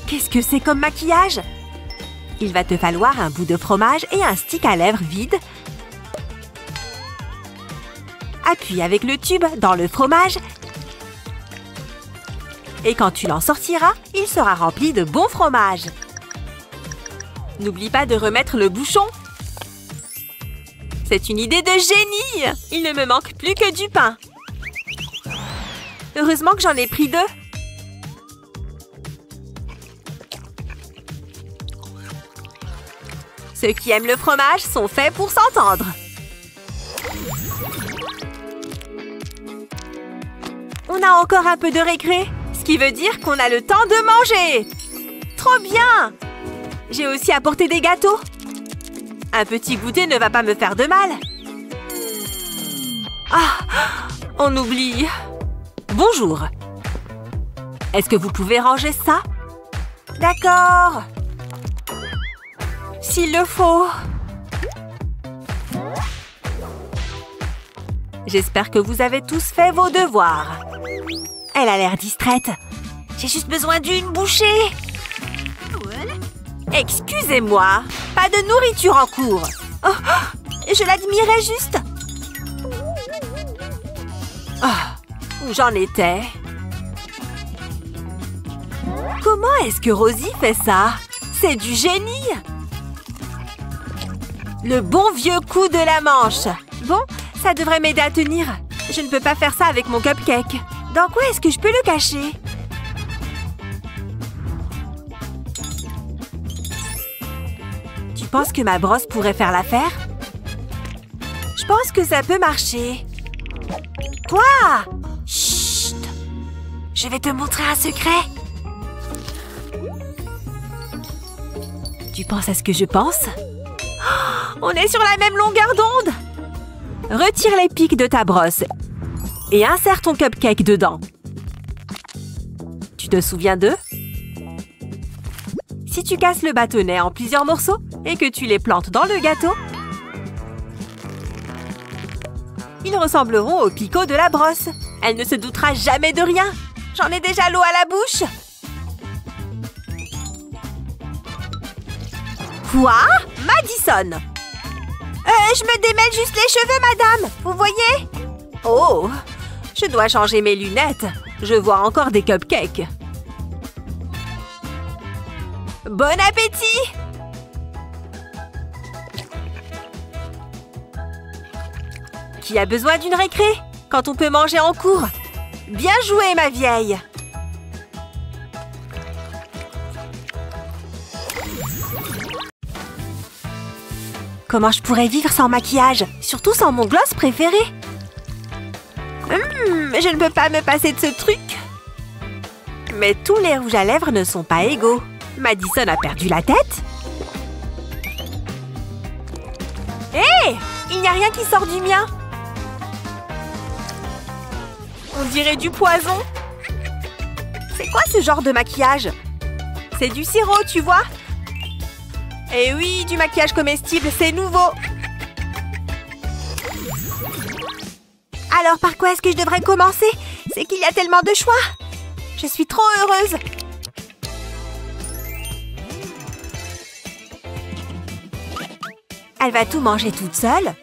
Qu'est-ce que c'est comme maquillage? Il va te falloir un bout de fromage et un stick à lèvres vide. Appuie avec le tube dans le fromage. Et quand tu l'en sortiras, il sera rempli de bon fromage. N'oublie pas de remettre le bouchon. C'est une idée de génie! Il ne me manque plus que du pain. Heureusement que j'en ai pris 2. Ceux qui aiment le fromage sont faits pour s'entendre. On a encore un peu de récré, ce qui veut dire qu'on a le temps de manger. Trop bien! J'ai aussi apporté des gâteaux. Un petit goûter ne va pas me faire de mal. Ah, on oublie. Bonjour. Est-ce que vous pouvez ranger ça? D'accord. S'il le faut. J'espère que vous avez tous fait vos devoirs. Elle a l'air distraite. J'ai juste besoin d'une bouchée. Excusez-moi, pas de nourriture en cours. Oh, je l'admirais juste. Oh, où j'en étais? Comment est-ce que Rosie fait ça? C'est du génie! Le bon vieux coup de la manche. Bon, ça devrait m'aider à tenir. Je ne peux pas faire ça avec mon cupcake. Dans quoi est-ce que je peux le cacher? Tu penses que ma brosse pourrait faire l'affaire? Je pense que ça peut marcher. Quoi? Chut! Je vais te montrer un secret. Tu penses à ce que je pense? Oh, on est sur la même longueur d'onde! Retire les pics de ta brosse et insère ton cupcake dedans. Tu te souviens d'eux? Si tu casses le bâtonnet en plusieurs morceaux et que tu les plantes dans le gâteau, ils ressembleront aux picots de la brosse. Elle ne se doutera jamais de rien. J'en ai déjà l'eau à la bouche. Quoi? Madison! Je me démêle juste les cheveux, madame. Vous voyez? Oh! Je dois changer mes lunettes. Je vois encore des cupcakes. Bon appétit! Qui a besoin d'une récré quand on peut manger en cours? Bien joué, ma vieille! Comment je pourrais vivre sans maquillage? Surtout sans mon gloss préféré. Je ne peux pas me passer de ce truc. Mais tous les rouges à lèvres ne sont pas égaux. Madison a perdu la tête. Hé! Il n'y a rien qui sort du mien. On dirait du poison. C'est quoi ce genre de maquillage? C'est du sirop, tu vois? Eh oui, du maquillage comestible, c'est nouveau. Alors, par quoi est-ce que je devrais commencer? C'est qu'il y a tellement de choix. Je suis trop heureuse. Elle va tout manger toute seule.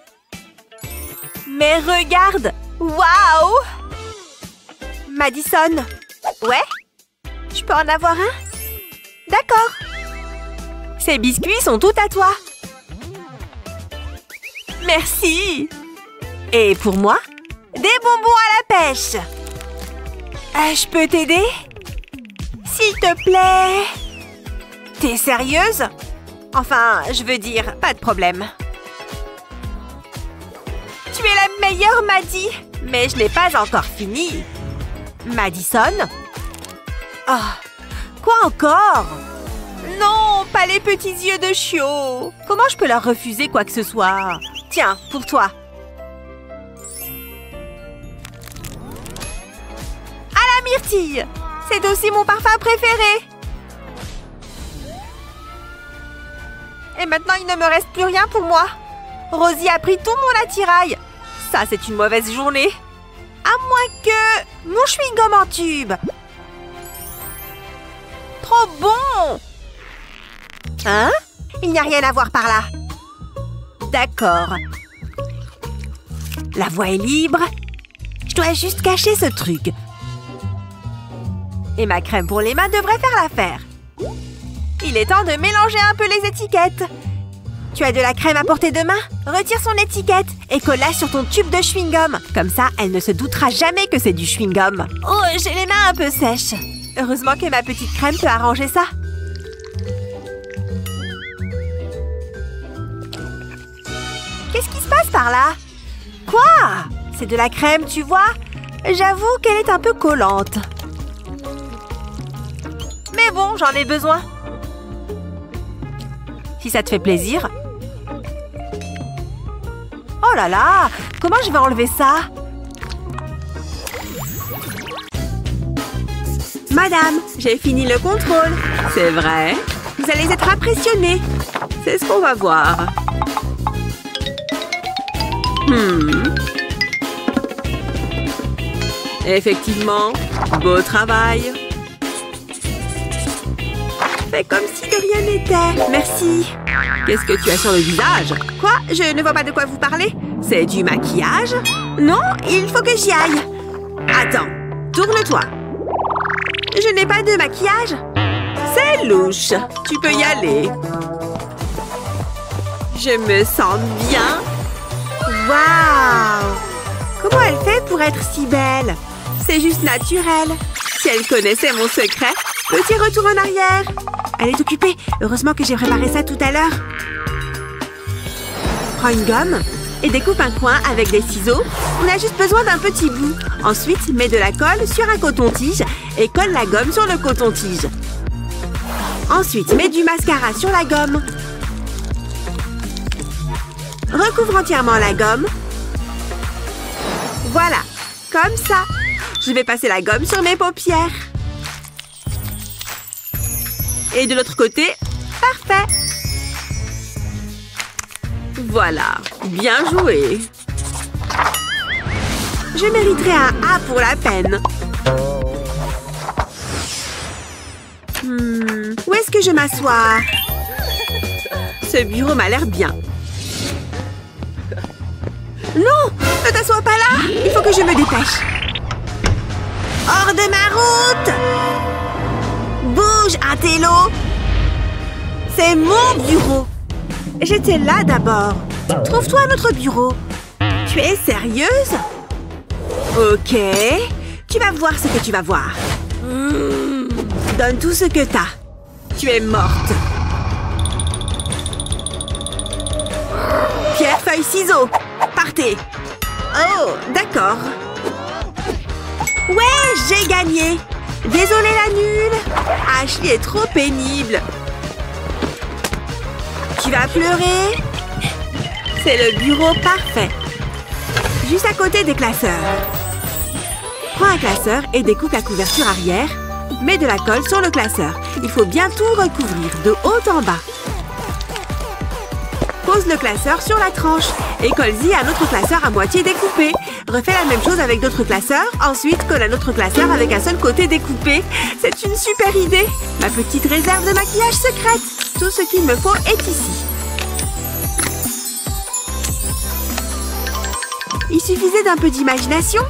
Mais regarde! Waouh! Madison! Ouais? Je peux en avoir un? D'accord. Ces biscuits sont tout à toi. Merci. Et pour moi? Des bonbons à la pêche. Je peux t'aider? S'il te plaît. T'es sérieuse? Enfin, je veux dire, pas de problème. Tu es la meilleure, Maddie. Mais je n'ai pas encore fini. Madison? Oh, quoi encore? Non, pas les petits yeux de chiot. Comment je peux leur refuser quoi que ce soit? Tiens, pour toi. À la myrtille. C'est aussi mon parfum préféré. Et maintenant, il ne me reste plus rien pour moi. Rosie a pris tout mon attirail. Ça, c'est une mauvaise journée. À moins que... mon chewing-gum en tube. Trop bon! Hein? Il n'y a rien à voir par là. D'accord. La voie est libre. Je dois juste cacher ce truc. Et ma crème pour les mains devrait faire l'affaire. Il est temps de mélanger un peu les étiquettes. Tu as de la crème à portée de main? Retire son étiquette et colle-la sur ton tube de chewing-gum. Comme ça, elle ne se doutera jamais que c'est du chewing-gum. Oh, j'ai les mains un peu sèches. Heureusement que ma petite crème peut arranger ça. Qu'est-ce qui se passe par là? Quoi? C'est de la crème, tu vois? J'avoue qu'elle est un peu collante. Mais bon, j'en ai besoin. Si ça te fait plaisir. Oh là là! Comment je vais enlever ça? Madame, j'ai fini le contrôle. C'est vrai? Vous allez être impressionnée. C'est ce qu'on va voir. Effectivement, beau travail. Fais comme si de rien n'était. Merci. Qu'est-ce que tu as sur le visage? Quoi? Je ne vois pas de quoi vous parlez. C'est du maquillage? Non, il faut que j'y aille. Attends, tourne-toi. Je n'ai pas de maquillage. C'est louche. Tu peux y aller. Je me sens bien. Waouh! Comment elle fait pour être si belle? C'est juste naturel. Si elle connaissait mon secret. Petit retour en arrière. Elle est occupée. Heureusement que j'ai préparé ça tout à l'heure. Prends une gomme et découpe un coin avec des ciseaux. On a juste besoin d'un petit bout. Ensuite, mets de la colle sur un coton-tige et colle la gomme sur le coton-tige. Ensuite, mets du mascara sur la gomme. Recouvre entièrement la gomme. Voilà, comme ça. Je vais passer la gomme sur mes paupières. Et de l'autre côté, parfait. Voilà, bien joué. Je mériterais un A pour la peine. Où est-ce que je m'assois? Ce bureau m'a l'air bien. Non! Ne t'assois pas là! Il faut que je me dépêche. Hors de ma route! Bouge, intello! C'est mon bureau! J'étais là d'abord. Trouve-toi un autre bureau. Tu es sérieuse? Ok. Tu vas voir ce que tu vas voir. Donne tout ce que t'as. Tu es morte. feuille-ciseaux. Partez. Oh, d'accord. Ouais, j'ai gagné. Désolée la nulle. Ashley est trop pénible. Tu vas pleurer? C'est le bureau parfait. Juste à côté des classeurs. Prends un classeur et découpe la couverture arrière. Mets de la colle sur le classeur. Il faut bien tout recouvrir, de haut en bas. Pose le classeur sur la tranche et colle-y un autre classeur à moitié découpé. Refais la même chose avec d'autres classeurs. Ensuite, colle un autre classeur avec un seul côté découpé. C'est une super idée. Ma petite réserve de maquillage secrète. Tout ce qu'il me faut est ici. Il suffisait d'un peu d'imagination.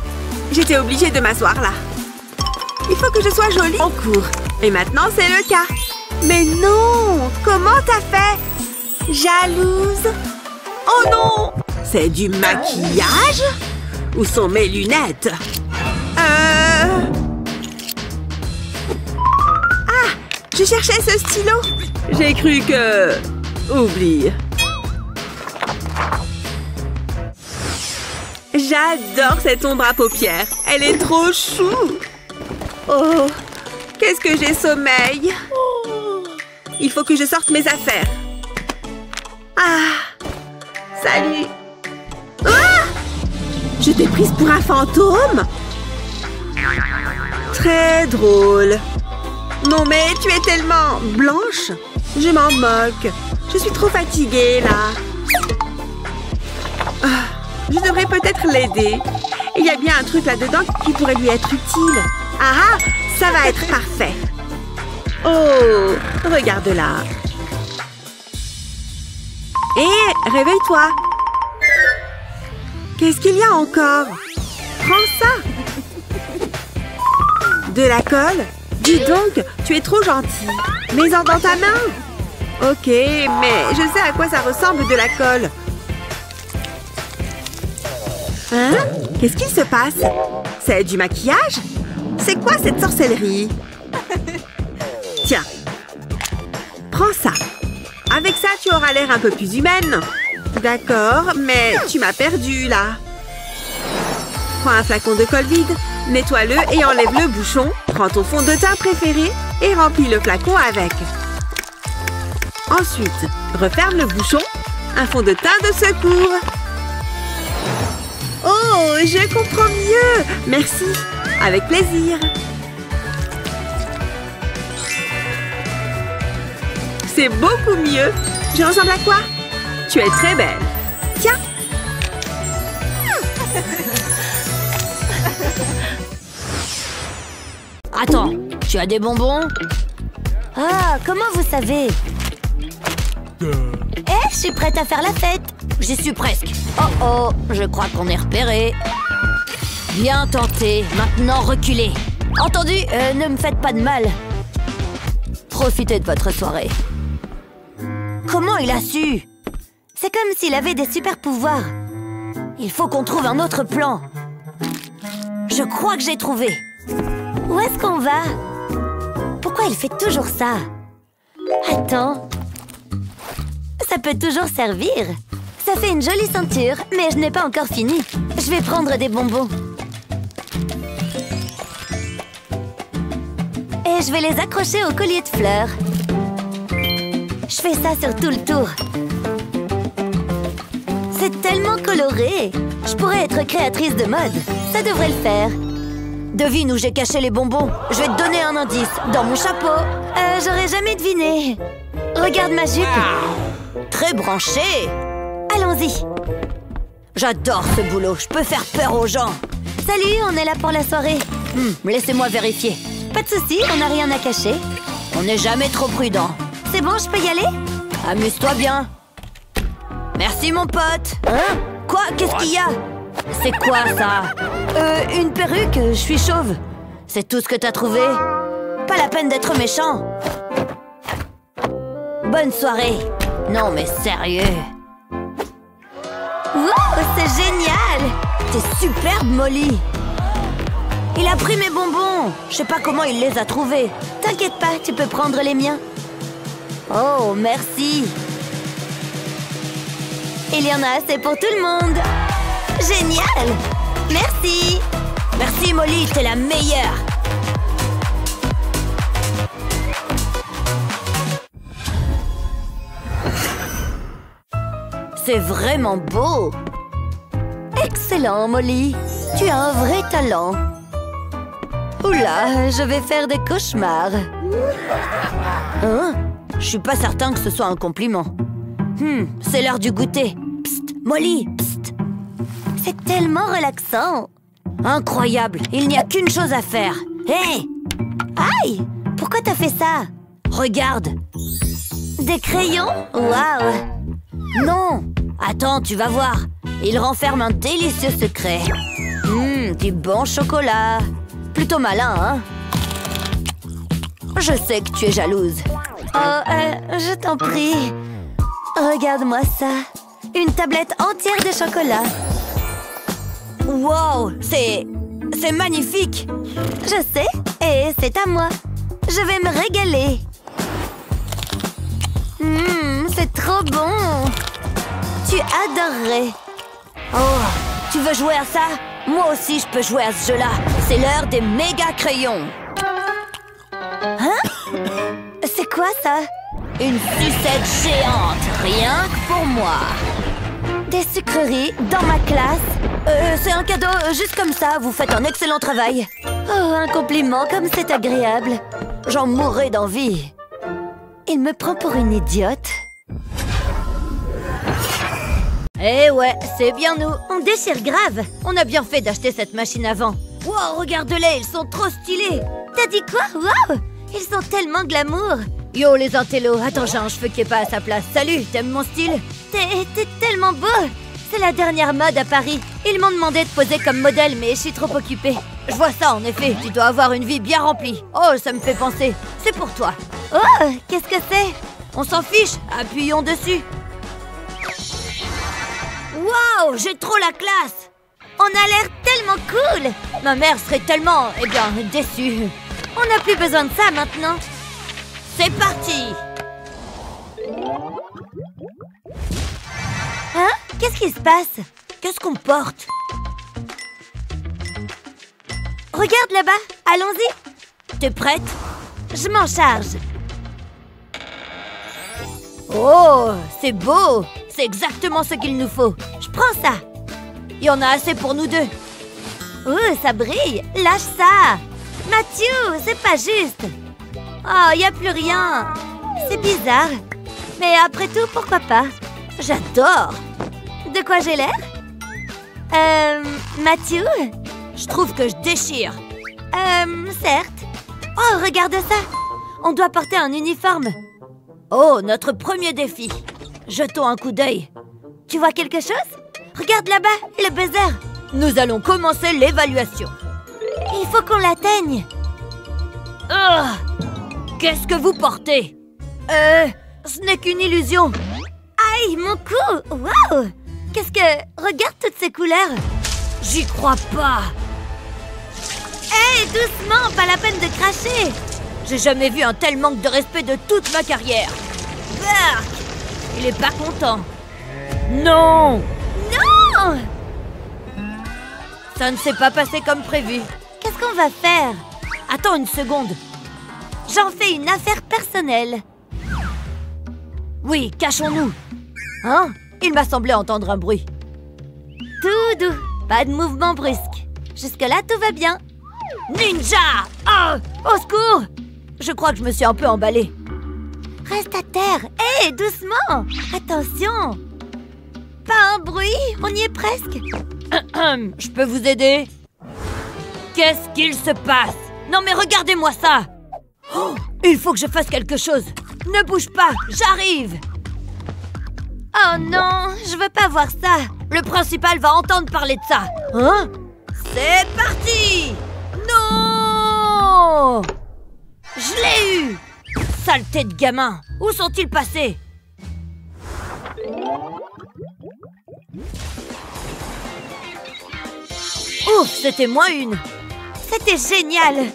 J'étais obligée de m'asseoir là. Il faut que je sois jolie en cours. Et maintenant, c'est le cas. Mais non! Comment t'as fait? Jalouse? Oh non! C'est du maquillage? Où sont mes lunettes? Ah! Je cherchais ce stylo. J'ai cru que... Oublie. J'adore cette ombre à paupières. Elle est trop chou. Oh! Qu'est-ce que j'ai sommeil? Il faut que je sorte mes affaires. Ah! Salut! Ah! Je t'ai prise pour un fantôme? Très drôle. Non mais tu es tellement blanche. Je m'en moque. Je suis trop fatiguée là. Ah, je devrais peut-être l'aider. Il y a bien un truc là-dedans qui pourrait lui être utile. Ah, ça va être parfait. Oh, regarde là. Et réveille-toi. Qu'est-ce qu'il y a encore? Prends ça. De la colle? Dis donc, tu es trop gentille. Mets-en dans ta main. Ok, mais je sais à quoi ça ressemble de la colle. Hein? Qu'est-ce qu'il se passe? C'est du maquillage? C'est quoi cette sorcellerie? Tiens. Prends ça. Avec ça, tu auras l'air un peu plus humaine. D'accord, mais tu m'as perdue, là. Prends un flacon de colle vide, nettoie-le et enlève le bouchon. Prends ton fond de teint préféré et remplis le flacon avec. Ensuite, referme le bouchon. Un fond de teint de secours. Oh, je comprends mieux. Merci. Avec plaisir. C'est beaucoup mieux. Je ressemble à quoi? Tu es très belle. Tiens. Attends, tu as des bonbons? Ah, comment vous savez? Je suis prête à faire la fête. J'y suis presque. Oh oh, je crois qu'on est repéré. Bien tenté, maintenant reculez. Entendu, ne me faites pas de mal. Profitez de votre soirée. Comment il a su? C'est comme s'il avait des super pouvoirs. Il faut qu'on trouve un autre plan. Je crois que j'ai trouvé. Où est-ce qu'on va? Pourquoi il fait toujours ça? Attends. Ça peut toujours servir. Ça fait une jolie ceinture, mais je n'ai pas encore fini. Je vais prendre des bonbons. Et je vais les accrocher au collier de fleurs. Je fais ça sur tout le tour. C'est tellement coloré. Je pourrais être créatrice de mode. Ça devrait le faire. Devine où j'ai caché les bonbons. Je vais te donner un indice. Dans mon chapeau. J'aurais jamais deviné. Regarde ma jupe. Très branchée. Allons-y. J'adore ce boulot. Je peux faire peur aux gens. Salut, on est là pour la soirée. Laissez-moi vérifier. Pas de souci, on n'a rien à cacher. On n'est jamais trop prudent. C'est bon, je peux y aller? Amuse-toi bien. Merci, mon pote. Hein? Quoi? Qu'est-ce qu'il y a? C'est quoi, ça? Une perruque, je suis chauve. C'est tout ce que t'as trouvé? Pas la peine d'être méchant. Bonne soirée. Non, mais sérieux. Wow, c'est génial! T'es superbe, Molly. Il a pris mes bonbons. Je sais pas comment il les a trouvés. T'inquiète pas, tu peux prendre les miens. Oh, merci. Il y en a assez pour tout le monde. Génial! Merci! Merci Molly, t'es la meilleure! C'est vraiment beau! Excellent, Molly! Tu as un vrai talent! Oula, je vais faire des cauchemars! Hein? Je suis pas certain que ce soit un compliment. C'est l'heure du goûter! Psst! Molly! Psst! C'est tellement relaxant! Incroyable! Il n'y a qu'une chose à faire! Hé! Aïe! Pourquoi t'as fait ça? Regarde! Des crayons? Waouh! Non! Attends, tu vas voir! Il renferme un délicieux secret! Du bon chocolat! Plutôt malin, hein? Je sais que tu es jalouse! Oh, je t'en prie! Regarde-moi ça! Une tablette entière de chocolat! Wow! C'est magnifique! Je sais! Et c'est à moi! Je vais me régaler! C'est trop bon! Tu adorerais! Oh! Tu veux jouer à ça? Moi aussi, je peux jouer à ce jeu-là! C'est l'heure des méga crayons! Hein? C'est quoi ça? Une sucette géante! Rien que pour moi! Des sucreries dans ma classe? C'est un cadeau, juste comme ça, vous faites un excellent travail! Oh, un compliment, comme c'est agréable! J'en mourrais d'envie! Il me prend pour une idiote? Eh ouais, c'est bien nous! On déchire grave! On a bien fait d'acheter cette machine avant! Wow, regarde-les, ils sont trop stylés! T'as dit quoi? Wow! Ils sont tellement glamour! Yo les intellos, attends, j'ai un cheveu qui est pas à sa place. Salut, t'aimes mon style? T'es tellement beau! C'est la dernière mode à Paris. Ils m'ont demandé de poser comme modèle, mais je suis trop occupée. Je vois ça, en effet. Tu dois avoir une vie bien remplie. Oh, ça me fait penser. C'est pour toi. Oh, qu'est-ce que c'est? On s'en fiche. Appuyons dessus. Waouh, j'ai trop la classe. On a l'air tellement cool. Ma mère serait tellement, déçue. On n'a plus besoin de ça maintenant. C'est parti. Hein? Qu'est-ce qui se passe? Qu'est-ce qu'on porte? Regarde là-bas, allons-y. T'es prête? Je m'en charge. Oh, c'est beau. C'est exactement ce qu'il nous faut. Je prends ça. Il y en a assez pour nous deux. Oh, ça brille. Lâche ça. Mathieu, c'est pas juste. Oh, il n'y a plus rien. C'est bizarre. Mais après tout, pourquoi pas? J'adore. De quoi j'ai l'air? Mathieu? Je trouve que je déchire. Certes. Oh, regarde ça. On doit porter un uniforme. Oh, notre premier défi. Jetons un coup d'œil. Tu vois quelque chose? Regarde là-bas, le buzzer. Nous allons commencer l'évaluation. Il faut qu'on l'atteigne. Oh, qu'est-ce que vous portez? Ce n'est qu'une illusion. Aïe, mon cou! Waouh! Qu'est-ce que... Regarde toutes ces couleurs. J'y crois pas. Hé, doucement, pas la peine de cracher. J'ai jamais vu un tel manque de respect de toute ma carrière. Bark! Il est pas content. Non! Non! Ça ne s'est pas passé comme prévu. Qu'est-ce qu'on va faire? Attends une seconde. J'en fais une affaire personnelle. Oui, cachons-nous. Hein? Il m'a semblé entendre un bruit. Tout doux, pas de mouvement brusque. Jusque-là, tout va bien. Ninja! Oh! Au secours! Je crois que je me suis un peu emballée. Reste à terre. Hé, doucement! Attention! Pas un bruit, on y est presque. Je peux vous aider? Qu'est-ce qu'il se passe? Non mais regardez-moi ça! Oh, il faut que je fasse quelque chose. Ne bouge pas, j'arrive. Oh non, je veux pas voir ça. Le principal va entendre parler de ça. Hein? C'est parti! Non! Je l'ai eu! Saleté de gamin! Où sont-ils passés? Ouf, c'était moins une. C'était génial.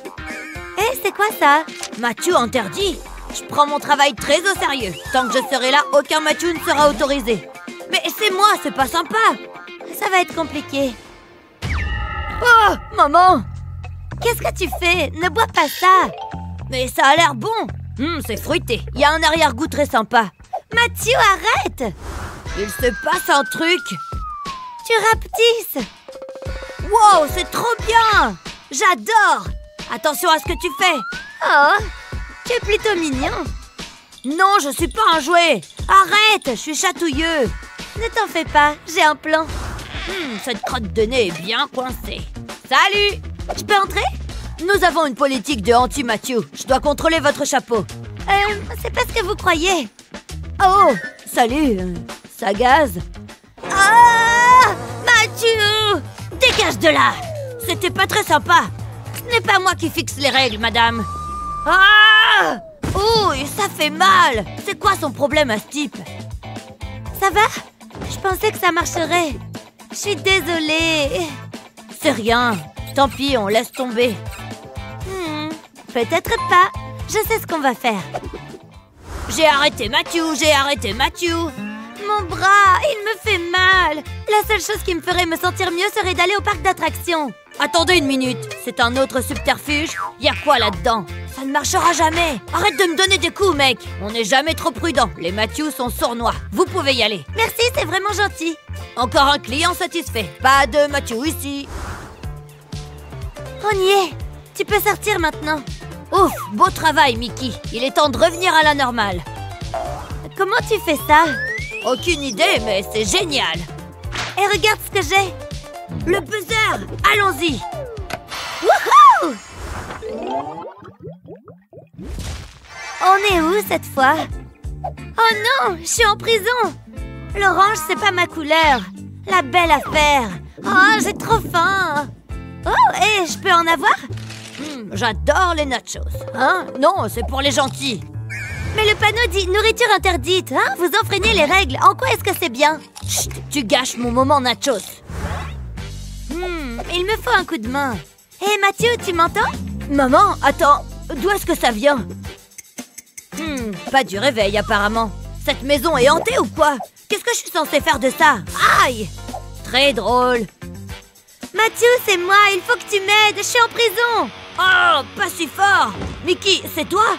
Eh, c'est quoi ça? Mathieu interdit. Je prends mon travail très au sérieux. Tant que je serai là, aucun Mathieu ne sera autorisé. Mais c'est moi, c'est pas sympa. Ça va être compliqué. Oh, maman! Qu'est-ce que tu fais? Ne bois pas ça. Mais ça a l'air bon. C'est fruité. Il y a un arrière-goût très sympa. Mathieu, arrête! Il se passe un truc. Tu rapetisses. Wow, c'est trop bien! J'adore! Attention à ce que tu fais. Oh, tu es plutôt mignon. Non, je suis pas un jouet. Arrête, je suis chatouilleux. Ne t'en fais pas, j'ai un plan. Cette crotte de nez est bien coincée. Salut! Je peux entrer? Nous avons une politique de anti-Mathieu. Je dois contrôler votre chapeau. C'est pas ce que vous croyez. Oh, salut. Ça gaze. Ah! Mathieu! Dégage de là! C'était pas très sympa. Ce n'est pas moi qui fixe les règles, madame. Ah! Oh, ça fait mal. C'est quoi son problème à ce type? Ça va? Je pensais que ça marcherait. Je suis désolée. C'est rien. Tant pis, on laisse tomber. Peut-être pas. Je sais ce qu'on va faire. J'ai arrêté Mathieu, j'ai arrêté Mathieu. Mon bras, il me fait mal. La seule chose qui me ferait me sentir mieux serait d'aller au parc d'attractions. Attendez une minute, c'est un autre subterfuge? Y a quoi là-dedans? Ça ne marchera jamais. Arrête de me donner des coups, mec. On n'est jamais trop prudent. Les Mathieu sont sournois. Vous pouvez y aller. Merci, c'est vraiment gentil. Encore un client satisfait. Pas de Mathieu ici. On y est. Tu peux sortir maintenant. Ouf, beau travail, Mickey. Il est temps de revenir à la normale. Comment tu fais ça? Aucune idée, mais c'est génial. Et regarde ce que j'ai. Le buzzer. Allons-y. Wouhou! On est où cette fois? Oh non, je suis en prison. L'orange, c'est pas ma couleur. La belle affaire. Oh, j'ai trop faim. Oh, et je peux en avoir? J'adore les nachos. Hein? Non, c'est pour les gentils. Mais le panneau dit nourriture interdite. Hein? Vous enfreignez les règles. En quoi est-ce que c'est bien? Chut, tu gâches mon moment nachos. Il me faut un coup de main. Hé, Mathieu, tu m'entends? Maman, attends. D'où est-ce que ça vient? Pas du réveil, apparemment. Cette maison est hantée ou quoi? Qu'est-ce que je suis censée faire de ça? Aïe! Très drôle. Mathieu, c'est moi. Il faut que tu m'aides. Je suis en prison. Oh, pas si fort. Mickey, c'est toi?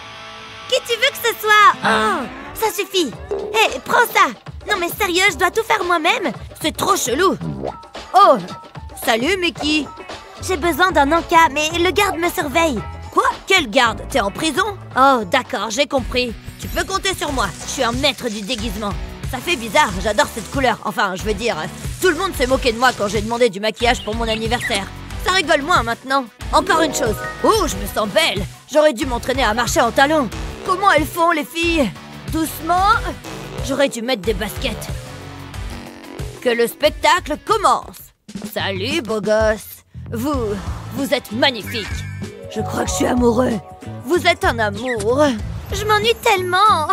Qui tu veux que ce soit? Oh, ça suffit. Hé, prends ça. Non mais sérieux, je dois tout faire moi-même? C'est trop chelou. Oh, salut Mickey. J'ai besoin d'un encas, mais le garde me surveille. Quoi? Quel garde? T'es en prison? Oh, d'accord, j'ai compris. Tu peux compter sur moi. Je suis un maître du déguisement. Ça fait bizarre, j'adore cette couleur. Enfin, je veux dire, tout le monde s'est moqué de moi quand j'ai demandé du maquillage pour mon anniversaire. Ça rigole moins maintenant. Encore une chose. Oh, je me sens belle. J'aurais dû m'entraîner à marcher en talons. Comment elles font, les filles? Doucement. J'aurais dû mettre des baskets. Que le spectacle commence. Salut, beau gosse. Vous êtes magnifique. Je crois que je suis amoureux. Vous êtes un amour. Je m'ennuie tellement.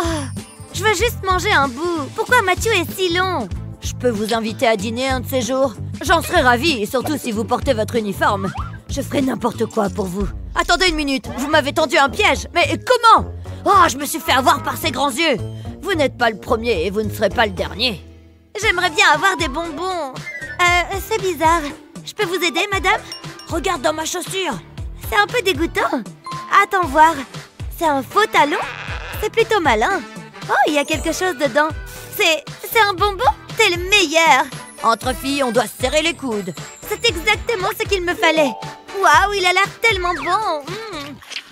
Je veux juste manger un bout. Pourquoi Mathieu est si long? Je peux vous inviter à dîner un de ces jours. J'en serais ravie, surtout si vous portez votre uniforme. Je ferai n'importe quoi pour vous. Attendez une minute, vous m'avez tendu un piège. Mais comment? Oh, je me suis fait avoir par ces grands yeux. Vous n'êtes pas le premier et vous ne serez pas le dernier. J'aimerais bien avoir des bonbons. C'est bizarre. Je peux vous aider, madame? Regarde dans ma chaussure. C'est un peu dégoûtant. Attends voir. C'est un faux talon? C'est plutôt malin. Oh, il y a quelque chose dedans. C'est un bonbon? T'es le meilleur. Entre filles, on doit se serrer les coudes. C'est exactement ce qu'il me fallait. Waouh, il a l'air tellement bon.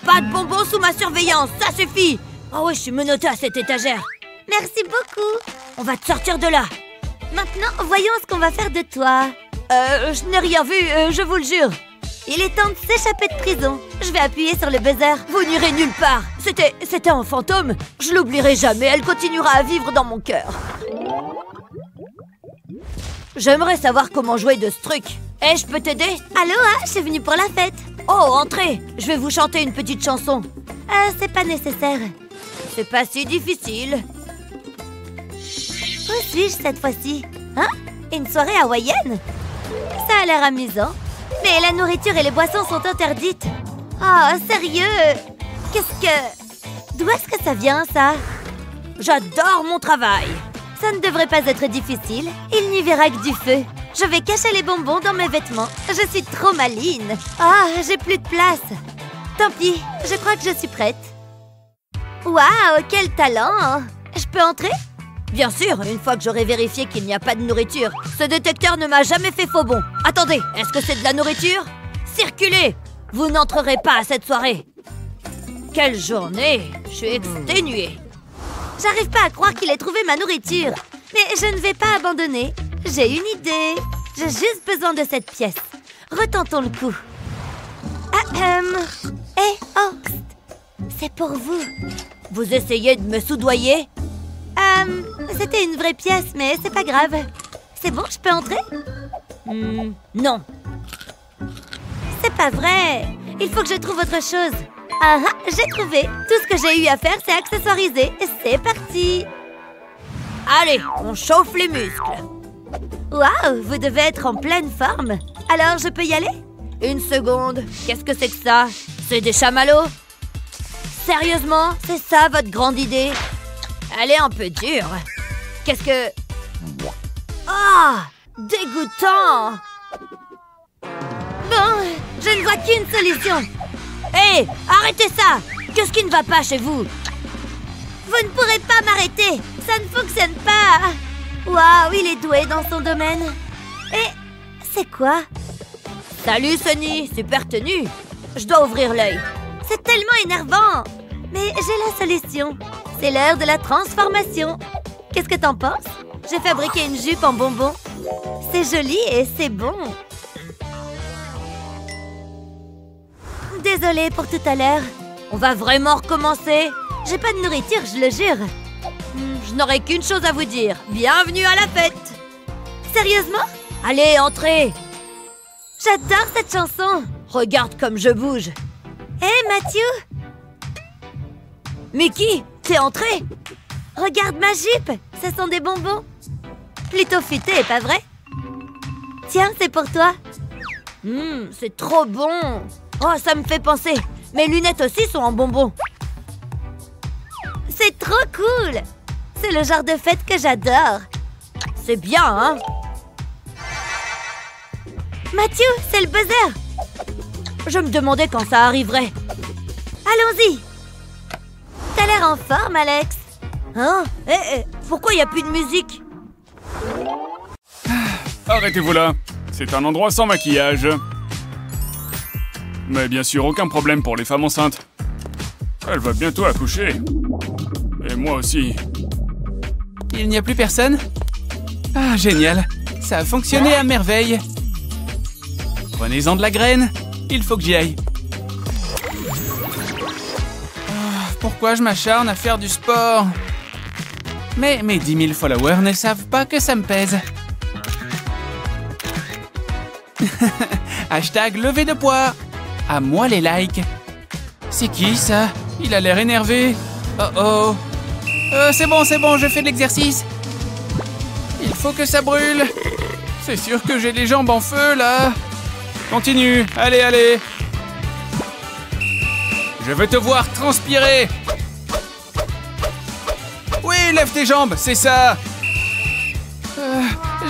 Pas de bonbons sous ma surveillance, ça suffit. Oh ouais, je suis menottée à cette étagère. Merci beaucoup. On va te sortir de là. Maintenant, voyons ce qu'on va faire de toi. Je n'ai rien vu, je vous le jure. Il est temps de s'échapper de prison. Je vais appuyer sur le buzzer. Vous n'irez nulle part. C'était un fantôme. Je l'oublierai jamais. Elle continuera à vivre dans mon cœur. J'aimerais savoir comment jouer de ce truc. Je peux t'aider? Aloha, je suis venue pour la fête. Oh, entrez. Je vais vous chanter une petite chanson. C'est pas nécessaire. C'est pas si difficile. Où suis-je cette fois-ci? Hein? Une soirée hawaïenne? Ça a l'air amusant. Mais la nourriture et les boissons sont interdites. Oh, sérieux? D'où est-ce que ça vient, ça? J'adore mon travail. Ça ne devrait pas être difficile. Il n'y verra que du feu. Je vais cacher les bonbons dans mes vêtements. Je suis trop maline. Ah, j'ai plus de place. Tant pis, je crois que je suis prête. Waouh, quel talent! Je peux entrer? Bien sûr, une fois que j'aurai vérifié qu'il n'y a pas de nourriture. Ce détecteur ne m'a jamais fait faux bond. Attendez, est-ce que c'est de la nourriture? Circulez! Vous n'entrerez pas à cette soirée. Quelle journée! Je suis exténuée. J'arrive pas à croire qu'il ait trouvé ma nourriture. Mais je ne vais pas abandonner. J'ai une idée. J'ai juste besoin de cette pièce. Retentons le coup. Oh, c'est pour vous. Vous essayez de me soudoyer? C'était une vraie pièce, mais c'est pas grave. C'est bon, je peux entrer? Non. C'est pas vrai. Il faut que je trouve autre chose. Ah, j'ai trouvé. Tout ce que j'ai eu à faire, c'est accessoiriser. C'est parti. Allez, on chauffe les muscles. Waouh, vous devez être en pleine forme. Alors, je peux y aller? Une seconde. Qu'est-ce que c'est que ça? C'est des chamallows? Sérieusement? C'est ça votre grande idée? Elle est un peu dure. Qu'est-ce que... Ah! Dégoûtant! Bon, je ne vois qu'une solution. Hé, arrêtez ça! Qu'est-ce qui ne va pas chez vous? Vous ne pourrez pas m'arrêter! Ça ne fonctionne pas! Waouh, il est doué dans son domaine. Et c'est quoi? Salut Sunny, super tenue. Je dois ouvrir l'œil. C'est tellement énervant. Mais j'ai la solution. C'est l'heure de la transformation. Qu'est-ce que t'en penses? J'ai fabriqué une jupe en bonbons. C'est joli et c'est bon. Désolée pour tout à l'heure. On va vraiment recommencer. J'ai pas de nourriture, je le jure. Je n'aurai qu'une chose à vous dire. Bienvenue à la fête. Sérieusement? Allez, entrez. J'adore cette chanson. Regarde comme je bouge. Hé, Matthew. Mickey, t'es entré? Regarde ma jupe. Ce sont des bonbons. Plutôt futé, pas vrai? Tiens, c'est pour toi. C'est trop bon. Oh, ça me fait penser. Mes lunettes aussi sont en bonbons. C'est trop cool. C'est le genre de fête que j'adore. C'est bien, hein? Matthew, c'est le buzzer. Je me demandais quand ça arriverait. Allons-y. T'as l'air en forme, Alex. Hein? Pourquoi il n'y a plus de musique? Arrêtez-vous là. C'est un endroit sans maquillage. Mais bien sûr, aucun problème pour les femmes enceintes. Elle va bientôt accoucher. Et moi aussi. Il n'y a plus personne? Ah, génial. Ça a fonctionné à merveille. Prenez-en de la graine. Il faut que j'y aille. Pourquoi je m'acharne à faire du sport? Mais mes 10 000 followers ne savent pas que ça me pèse. Hashtag lever de poids. À moi les likes. C'est qui ça? Il a l'air énervé. Oh. C'est bon, je fais de l'exercice. Il faut que ça brûle. C'est sûr que j'ai les jambes en feu là. Continue, allez. Je veux te voir transpirer. Oui, lève tes jambes, c'est ça.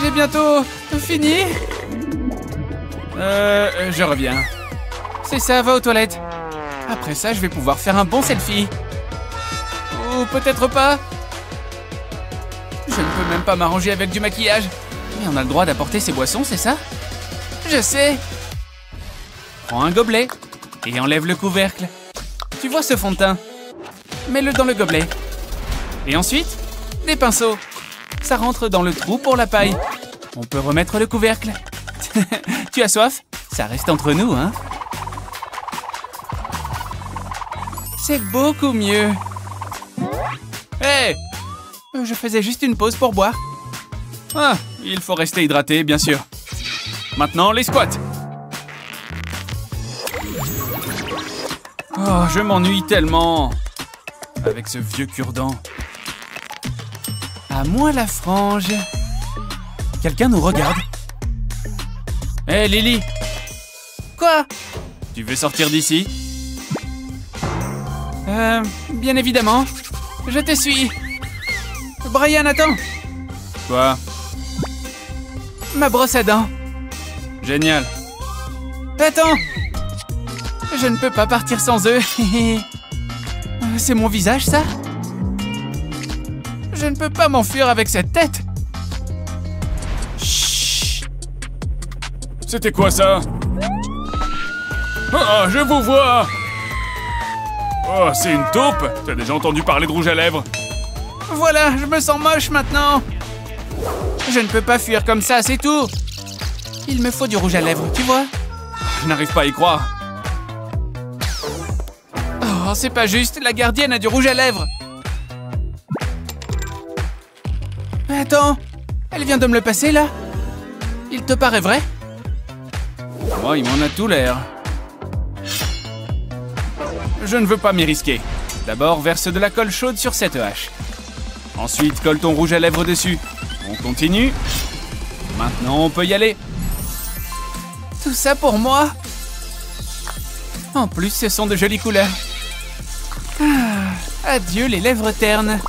J'ai bientôt fini. Je reviens. C'est ça, va aux toilettes. Après ça, je vais pouvoir faire un bon selfie. Ou peut-être pas. Je ne peux même pas m'arranger avec du maquillage. Mais on a le droit d'apporter ses boissons, c'est ça? Je sais. Prends un gobelet et enlève le couvercle. Tu vois ce fond de teint? Mets-le dans le gobelet. Et ensuite, des pinceaux. Ça rentre dans le trou pour la paille. On peut remettre le couvercle. Tu as soif? Ça reste entre nous, hein? C'est beaucoup mieux. Hé! Je faisais juste une pause pour boire. Ah, il faut rester hydraté, bien sûr. Maintenant, les squats. Oh, je m'ennuie tellement. Avec ce vieux cure-dent. À moi la frange. Quelqu'un nous regarde. Hé, Lily. Quoi? Tu veux sortir d'ici? Bien évidemment. Je te suis. Brian, attends. Quoi? Ma brosse à dents. Génial. Attends! Je ne peux pas partir sans eux. C'est mon visage, ça? Je ne peux pas m'enfuir avec cette tête. Chut. C'était quoi ça? Ah, je vous vois! Oh, c'est une taupe! T'as déjà entendu parler de rouge à lèvres? Voilà, je me sens moche maintenant. Je ne peux pas fuir comme ça, c'est tout. Il me faut du rouge à lèvres, tu vois? Je n'arrive pas à y croire. Oh, c'est pas juste, la gardienne a du rouge à lèvres. Attends, elle vient de me le passer, là? Il te paraît vrai? Moi, il m'en a tout l'air. Je ne veux pas m'y risquer. D'abord, verse de la colle chaude sur cette hache. Ensuite, colle ton rouge à lèvres dessus. On continue. Maintenant, on peut y aller. Tout ça pour moi? En plus, ce sont de jolies couleurs. Ah, adieu les lèvres ternes.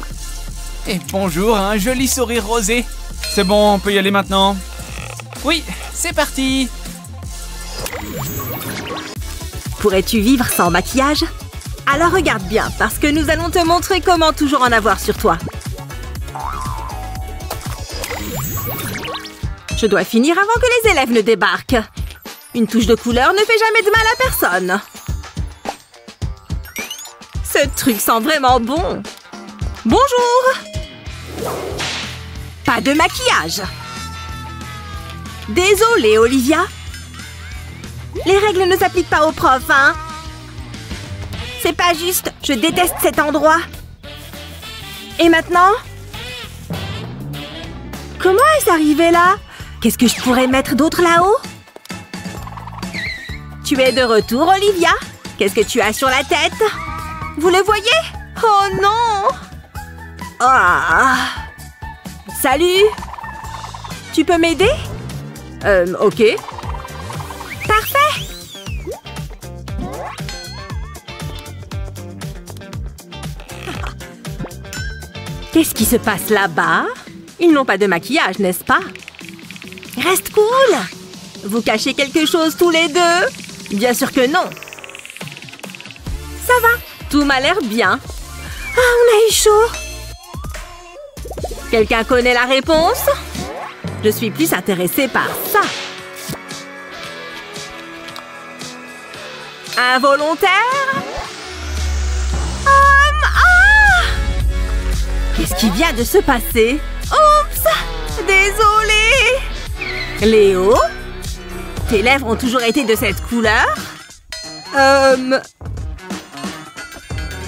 Et bonjour à un joli sourire rosé. C'est bon, on peut y aller maintenant. Oui, c'est parti. Pourrais-tu vivre sans maquillage? Alors regarde bien, parce que nous allons te montrer comment toujours en avoir sur toi. Je dois finir avant que les élèves ne débarquent. Une touche de couleur ne fait jamais de mal à personne. Ce truc sent vraiment bon. Bonjour! Pas de maquillage. Désolée, Olivia. Les règles ne s'appliquent pas aux profs, hein? C'est pas juste. Je déteste cet endroit. Et maintenant? Comment est-ce arrivé là? Qu'est-ce que je pourrais mettre d'autre là-haut? Tu es de retour, Olivia? Qu'est-ce que tu as sur la tête? Vous le voyez? Oh non! Ah! Salut! Tu peux m'aider? Ok. Parfait! Qu'est-ce qui se passe là-bas? Ils n'ont pas de maquillage, n'est-ce pas? Reste cool! Vous cachez quelque chose tous les deux? Bien sûr que non! Ça va, tout m'a l'air bien. Ah, on a eu chaud! Quelqu'un connaît la réponse? Je suis plus intéressée par ça. Involontaire? Qu'est-ce qui vient de se passer? Oups! Désolée! Léo? Tes lèvres ont toujours été de cette couleur?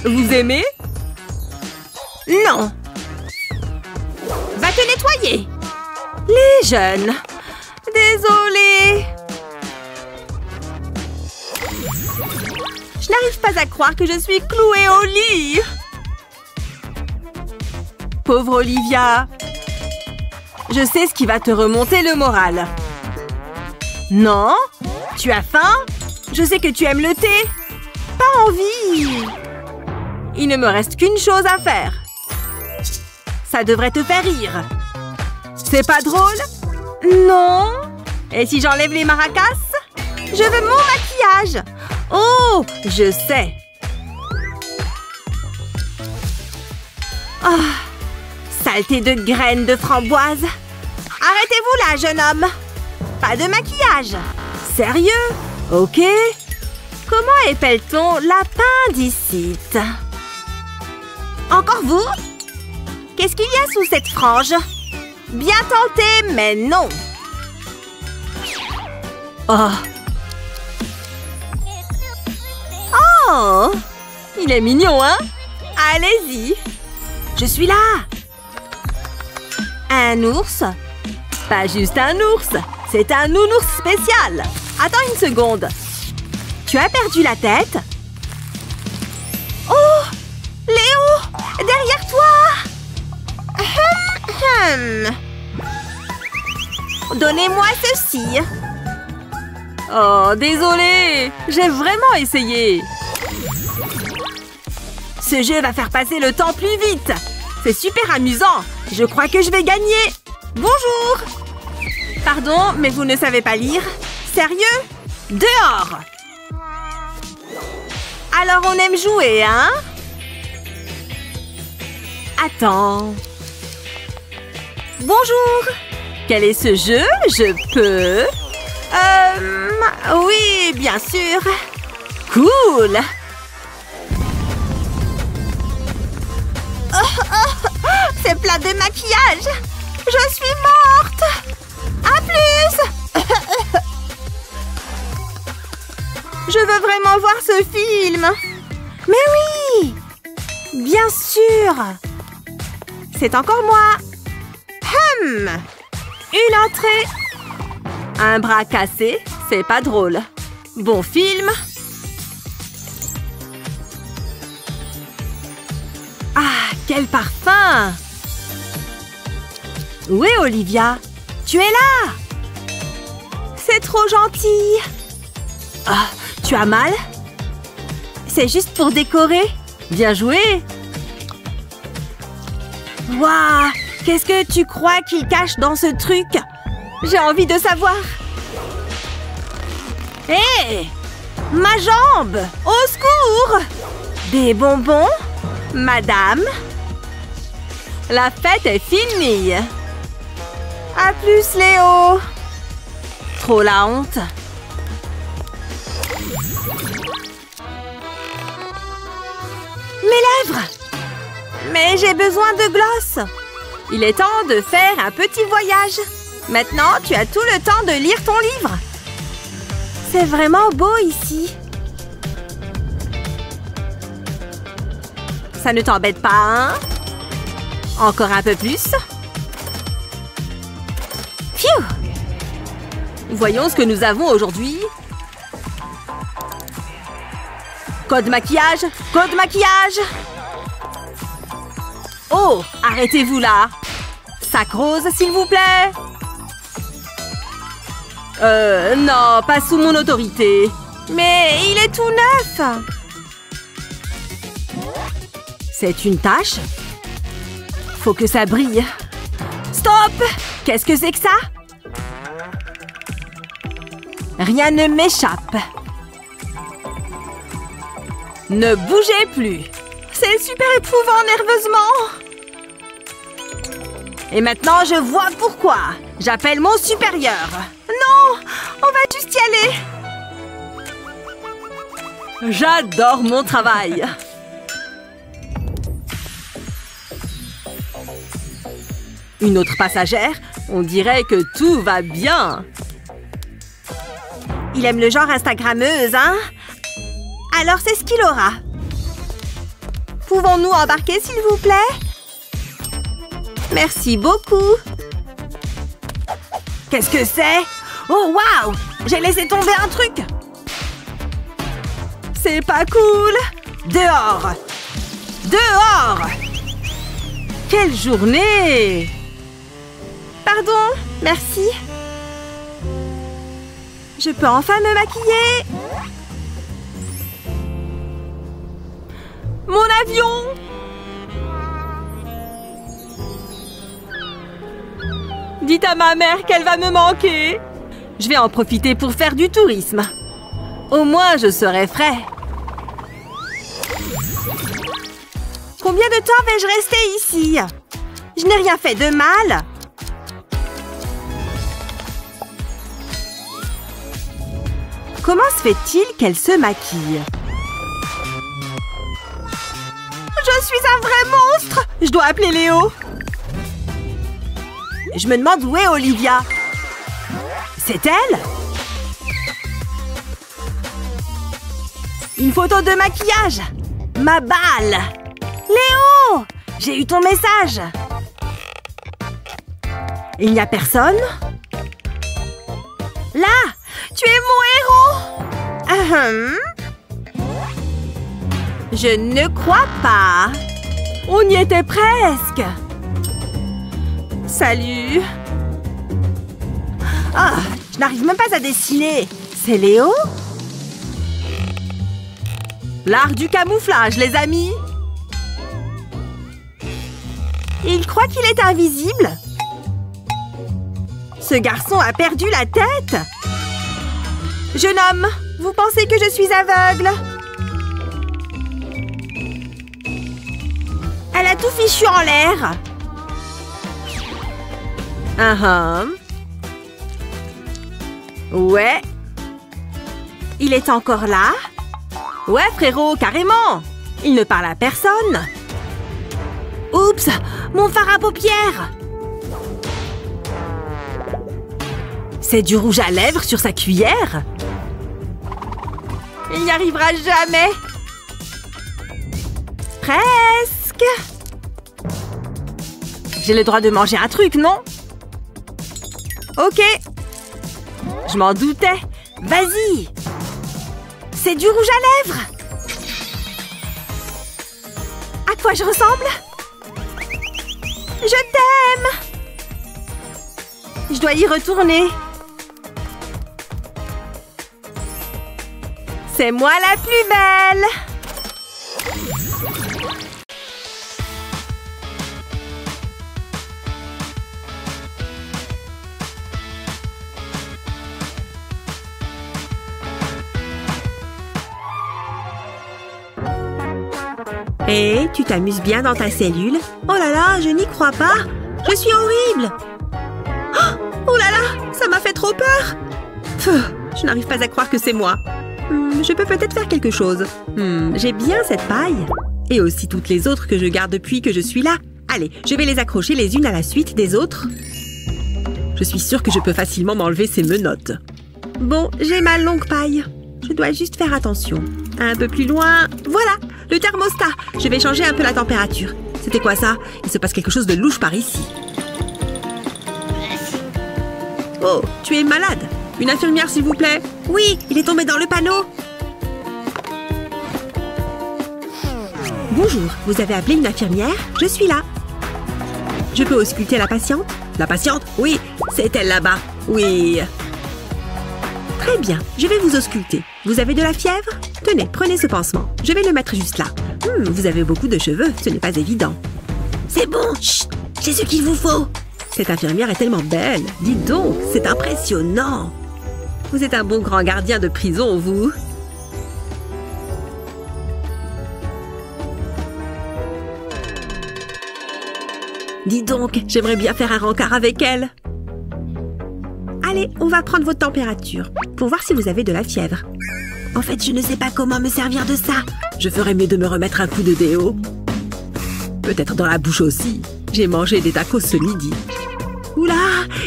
Vous aimez? Non! Va te nettoyer! Les jeunes! Désolée! Je n'arrive pas à croire que je suis clouée au lit! Pauvre Olivia! Je sais ce qui va te remonter le moral. Non? Tu as faim? Je sais que tu aimes le thé. Pas envie! Il ne me reste qu'une chose à faire. Ça devrait te faire rire. C'est pas drôle? Non? Et si j'enlève les maracas? Je veux mon maquillage! Oh! Je sais. Ah! Saleté de graines de framboise. Arrêtez-vous là, jeune homme. Pas de maquillage. Sérieux? Ok. Comment épelle-t-on l'appendicite? Encore vous? Qu'est-ce qu'il y a sous cette frange? Bien tenté, mais non. Oh. Oh! Il est mignon, hein? Allez-y. Je suis là. Un ours? Pas juste un ours. C'est un nounours spécial. Attends une seconde. Tu as perdu la tête? Oh! Léo! Derrière toi! Donnez-moi ceci. Oh, désolée. J'ai vraiment essayé. Ce jeu va faire passer le temps plus vite. C'est super amusant. Je crois que je vais gagner. Bonjour! Pardon, mais vous ne savez pas lire? Sérieux? Dehors! Alors on aime jouer, hein? Attends. Bonjour! Quel est ce jeu? Je peux... Oui, bien sûr. Cool! C'est plein de maquillage! Je suis morte! À plus! Je veux vraiment voir ce film! Mais oui! Bien sûr! C'est encore moi! Une entrée! Un bras cassé, c'est pas drôle. Bon film! Ah, quel parfum! Où est Olivia? Tu es là! C'est trop gentil! Ah, tu as mal? C'est juste pour décorer? Bien joué! Waouh! Qu'est-ce que tu crois qu'il cache dans ce truc? J'ai envie de savoir! Hé! Ma jambe! Au secours! Des bonbons? Madame? La fête est finie! À plus, Léo! Trop la honte! Mes lèvres! Mais j'ai besoin de gloss! Il est temps de faire un petit voyage! Maintenant, tu as tout le temps de lire ton livre! C'est vraiment beau ici! Ça ne t'embête pas, hein? Encore un peu plus? Phew! Voyons ce que nous avons aujourd'hui. Code maquillage! Code maquillage! Oh! Arrêtez-vous là! Sac rose, s'il vous plaît! Non, pas sous mon autorité. Mais il est tout neuf! C'est une tache? Faut que ça brille. Stop! Qu'est-ce que c'est que ça? Rien ne m'échappe. Ne bougez plus. C'est super éprouvant nerveusement. Et maintenant, je vois pourquoi. J'appelle mon supérieur. Non! On va juste y aller. J'adore mon travail. Une autre passagère? On dirait que tout va bien. Il aime le genre Instagrammeuse, hein? Alors c'est ce qu'il aura. Pouvons-nous embarquer, s'il vous plaît? Merci beaucoup. Qu'est-ce que c'est? Oh, waouh! J'ai laissé tomber un truc. C'est pas cool. Dehors! Dehors! Quelle journée! Pardon, merci. Je peux enfin me maquiller. Mon avion! Dites à ma mère qu'elle va me manquer. Je vais en profiter pour faire du tourisme. Au moins, je serai frais. Combien de temps vais-je rester ici? Je n'ai rien fait de mal. Comment se fait-il qu'elle se maquille? Je suis un vrai monstre! Je dois appeler Léo. Je me demande où est Olivia. C'est elle? Une photo de maquillage. Ma balle. Léo! J'ai eu ton message. Il n'y a personne? Là! Tu es mon héros! Je ne crois pas. On y était presque. Salut. Ah, je n'arrive même pas à dessiner. C'est Léo? L'art du camouflage, les amis. Il croit qu'il est invisible. Ce garçon a perdu la tête! Jeune homme, vous pensez que je suis aveugle? Elle a tout fichu en l'air! Ouais. Il est encore là? Ouais, frérot, carrément! Il ne parle à personne! Oups! Mon fard à paupières! C'est du rouge à lèvres sur sa cuillère? Il n'y arrivera jamais! Presque! J'ai le droit de manger un truc, non? Ok! Je m'en doutais! Vas-y! C'est du rouge à lèvres! À quoi je ressemble? Je t'aime! Je dois y retourner. C'est moi la plus belle! Hé, tu t'amuses bien dans ta cellule? Oh là là, je n'y crois pas! Je suis horrible! Oh là là, ça m'a fait trop peur! Je n'arrive pas à croire que c'est moi. Je peux peut-être faire quelque chose. J'ai bien cette paille. Et aussi toutes les autres que je garde depuis que je suis là. Allez, je vais les accrocher les unes à la suite des autres. Je suis sûre que je peux facilement m'enlever ces menottes. Bon, j'ai ma longue paille. Je dois juste faire attention. Un peu plus loin. Voilà, le thermostat. Je vais changer un peu la température. C'était quoi ça? Il se passe quelque chose de louche par ici. Oh, tu es malade. Une infirmière, s'il vous plaît. Oui, il est tombé dans le panneau. Bonjour, vous avez appelé une infirmière? Je suis là. Je peux ausculter la patiente? La patiente? Oui, c'est elle là-bas. Oui. Très bien, je vais vous ausculter. Vous avez de la fièvre? Tenez, prenez ce pansement. Je vais le mettre juste là. Vous avez beaucoup de cheveux, ce n'est pas évident. C'est bon, chut, j'ai ce qu'il vous faut. Cette infirmière est tellement belle. Dites donc, c'est impressionnant. Vous êtes un bon grand gardien de prison, vous. Dis donc, j'aimerais bien faire un rencard avec elle. Allez, on va prendre votre température pour voir si vous avez de la fièvre. En fait, je ne sais pas comment me servir de ça. Je ferais mieux de me remettre un coup de déo. Peut-être dans la bouche aussi. J'ai mangé des tacos ce midi. Oula,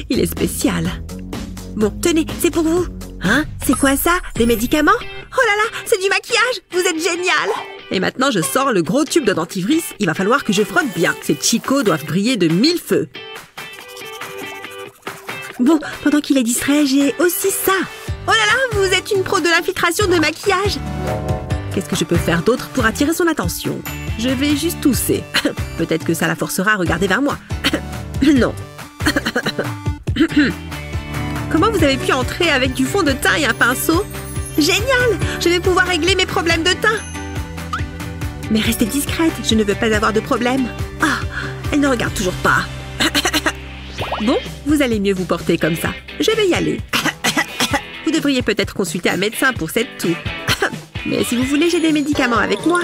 il est spécial. Bon, tenez, c'est pour vous. Hein? C'est quoi ça? Des médicaments? Oh là là, c'est du maquillage! Vous êtes génial! Et maintenant, je sors le gros tube de dentifrice. Il va falloir que je frotte bien. Ces chicots doivent briller de 1000 feux. Bon, pendant qu'il est distrait, j'ai aussi ça. Oh là là, vous êtes une pro de l'infiltration de maquillage. Qu'est-ce que je peux faire d'autre pour attirer son attention? Je vais juste tousser. Peut-être que ça la forcera à regarder vers moi. Non. Comment vous avez pu entrer avec du fond de teint et un pinceau? Génial! Je vais pouvoir régler mes problèmes de teint. Mais restez discrète, je ne veux pas avoir de problème. Ah, elle ne regarde toujours pas. Bon, vous allez mieux vous porter comme ça. Je vais y aller. Vous devriez peut-être consulter un médecin pour cette toux. Mais si vous voulez, j'ai des médicaments avec moi.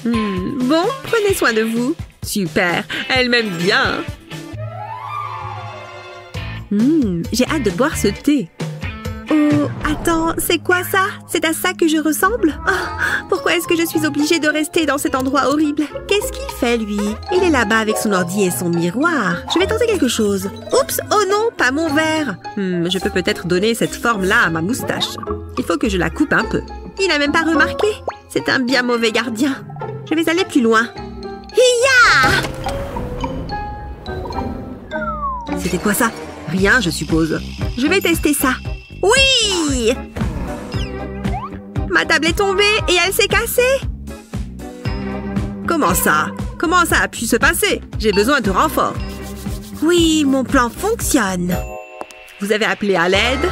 Bon, prenez soin de vous. Super, elle m'aime bien. J'ai hâte de boire ce thé. Oh, attends, c'est quoi ça? C'est à ça que je ressemble? Oh, pourquoi est-ce que je suis obligée de rester dans cet endroit horrible? Qu'est-ce qu'il fait, lui? Il est là-bas avec son ordi et son miroir. Je vais tenter quelque chose. Oups, oh non, pas mon verre. Je peux peut-être donner cette forme-là à ma moustache. Il faut que je la coupe un peu. Il n'a même pas remarqué. C'est un bien mauvais gardien. Je vais aller plus loin. Hiya! C'était quoi ça? Rien, je suppose. Je vais tester ça. Oui! Ma table est tombée et elle s'est cassée. Comment ça? Comment ça a pu se passer? J'ai besoin de renfort. Oui, mon plan fonctionne. Vous avez appelé à l'aide?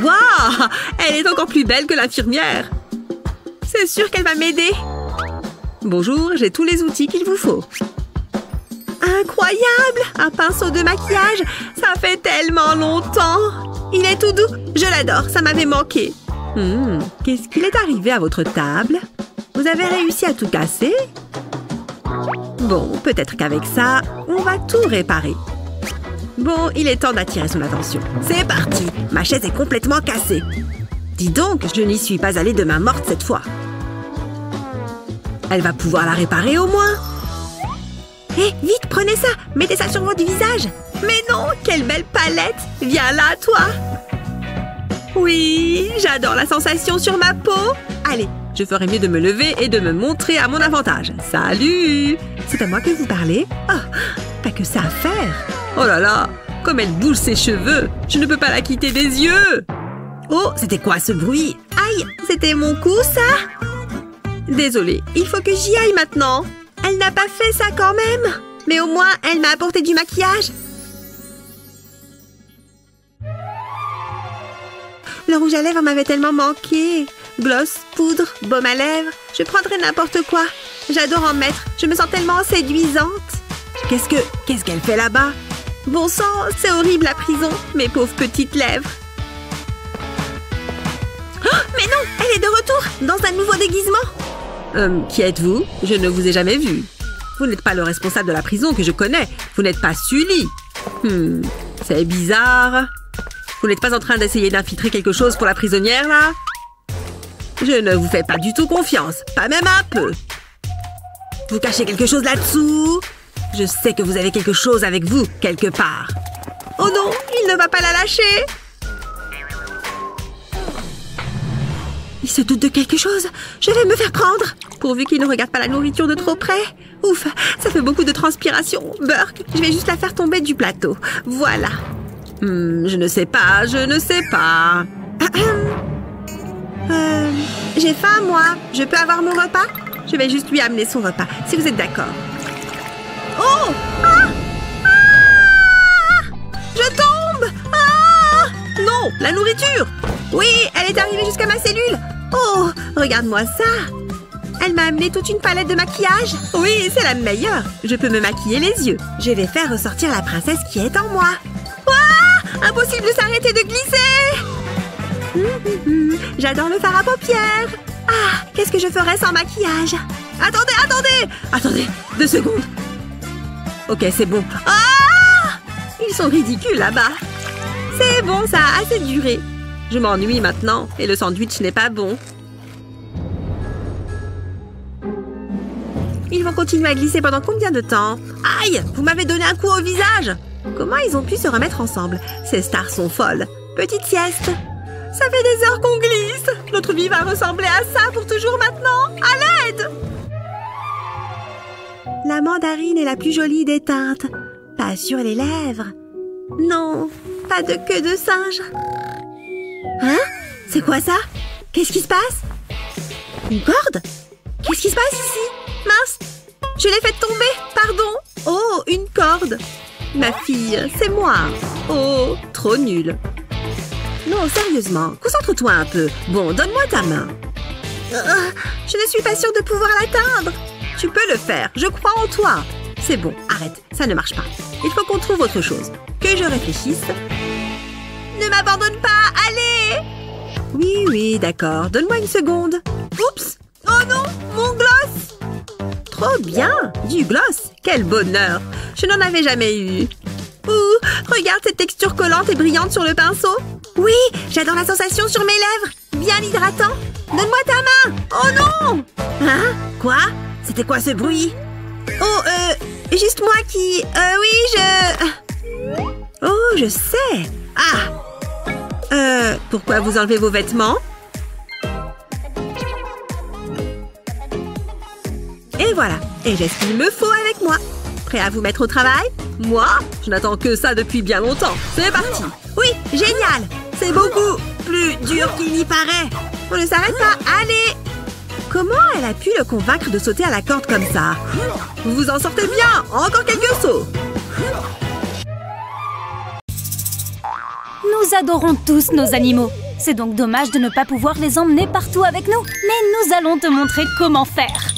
Waouh! Elle est encore plus belle que l'infirmière. C'est sûr qu'elle va m'aider. Bonjour, j'ai tous les outils qu'il vous faut. Incroyable! Un pinceau de maquillage! Ça fait tellement longtemps! Il est tout doux! Je l'adore, ça m'avait manqué! Qu'est-ce qu'il est arrivé à votre table? Vous avez réussi à tout casser? Bon, peut-être qu'avec ça, on va tout réparer. Bon, il est temps d'attirer son attention. C'est parti! Ma chaise est complètement cassée. Dis donc, je n'y suis pas allée de main morte cette fois. Elle va pouvoir la réparer au moins. Hé, vite, prenez ça! Mettez ça sur votre visage! Mais non, quelle belle palette! Viens là, toi! Oui, j'adore la sensation sur ma peau! Allez, je ferais mieux de me lever et de me montrer à mon avantage. Salut! C'est à moi que vous parlez? Oh, pas que ça à faire! Oh là là, comme elle bouge ses cheveux! Je ne peux pas la quitter des yeux! Oh, c'était quoi ce bruit? Aïe, c'était mon cou, ça? Désolée, il faut que j'y aille maintenant. Elle n'a pas fait ça quand même. Mais au moins, elle m'a apporté du maquillage. Le rouge à lèvres m'avait tellement manqué. Gloss, poudre, baume à lèvres. Je prendrais n'importe quoi. J'adore en mettre. Je me sens tellement séduisante. Qu'est-ce qu'elle fait là-bas? Bon sang, c'est horrible la prison. Mes pauvres petites lèvres. Oh, mais non, elle est de retour dans un nouveau déguisement. Qui êtes-vous? Je ne vous ai jamais vu. Vous n'êtes pas le responsable de la prison que je connais. Vous n'êtes pas Sully. C'est bizarre. Vous n'êtes pas en train d'essayer d'infiltrer quelque chose pour la prisonnière, là? Je ne vous fais pas du tout confiance. Pas même un peu. Vous cachez quelque chose là-dessous? Je sais que vous avez quelque chose avec vous, quelque part. Oh non, il ne va pas la lâcher. Il se doute de quelque chose. Je vais me faire prendre. Pourvu qu'il ne regarde pas la nourriture de trop près. Ouf, ça fait beaucoup de transpiration. Burk, je vais juste la faire tomber du plateau. Voilà. Je ne sais pas. J'ai faim, moi. Je peux avoir mon repas? Je vais juste lui amener son repas, si vous êtes d'accord. Oh! Ah! Ah! Je tombe! Ah! Non, la nourriture! Oui, elle est arrivée jusqu'à ma cellule. Oh, regarde-moi ça. Elle m'a amené toute une palette de maquillage. Oui, c'est la meilleure. Je peux me maquiller les yeux. Je vais faire ressortir la princesse qui est en moi. Ouah! Impossible de s'arrêter de glisser. J'adore le fard à paupières. Ah, qu'est-ce que je ferais sans maquillage? Attendez, 2 secondes. Ok, c'est bon. Ah! Ils sont ridicules là-bas. C'est bon, ça a assez duré. Je m'ennuie maintenant et le sandwich n'est pas bon. Ils vont continuer à glisser pendant combien de temps? Aïe! Vous m'avez donné un coup au visage! Comment ils ont pu se remettre ensemble? Ces stars sont folles. Petite sieste. Ça fait des heures qu'on glisse. Notre vie va ressembler à ça pour toujours maintenant. À l'aide! La mandarine est la plus jolie des teintes. Pas sur les lèvres. Non, pas de queue de singe. Hein? C'est quoi ça? Qu'est-ce qui se passe? Une corde? Qu'est-ce qui se passe ici? Mince! Je l'ai fait tomber, pardon! Oh, une corde! Ma fille, c'est moi! Oh, trop nul! Non, sérieusement, concentre-toi un peu. Bon, donne-moi ta main. Je ne suis pas sûre de pouvoir l'atteindre. Tu peux le faire, je crois en toi. C'est bon, arrête, ça ne marche pas. Il faut qu'on trouve autre chose. Que je réfléchisse. Ne m'abandonne pas, allez! Oui, d'accord. Donne-moi une seconde. Oups! Oh non, mon gloss! Trop bien! Du gloss! Quel bonheur! Je n'en avais jamais eu. Ouh, regarde cette texture collante et brillante sur le pinceau. Oui, j'adore la sensation sur mes lèvres. Bien hydratant. Donne-moi ta main. Oh non! Hein? Quoi? C'était quoi ce bruit? Oh, juste moi qui... Oh, je sais. Ah! Pourquoi vous enlevez vos vêtements? Et voilà. Et j'ai ce qu'il me faut avec moi. Prêt à vous mettre au travail? Moi? Je n'attends que ça depuis bien longtemps. C'est parti. Oui, génial. C'est beaucoup plus dur qu'il n'y paraît. On ne s'arrête pas. Allez! Comment elle a pu le convaincre de sauter à la corde comme ça? Vous vous en sortez bien. Encore quelques sauts. Nous adorons tous nos animaux. C'est donc dommage de ne pas pouvoir les emmener partout avec nous. Mais nous allons te montrer comment faire.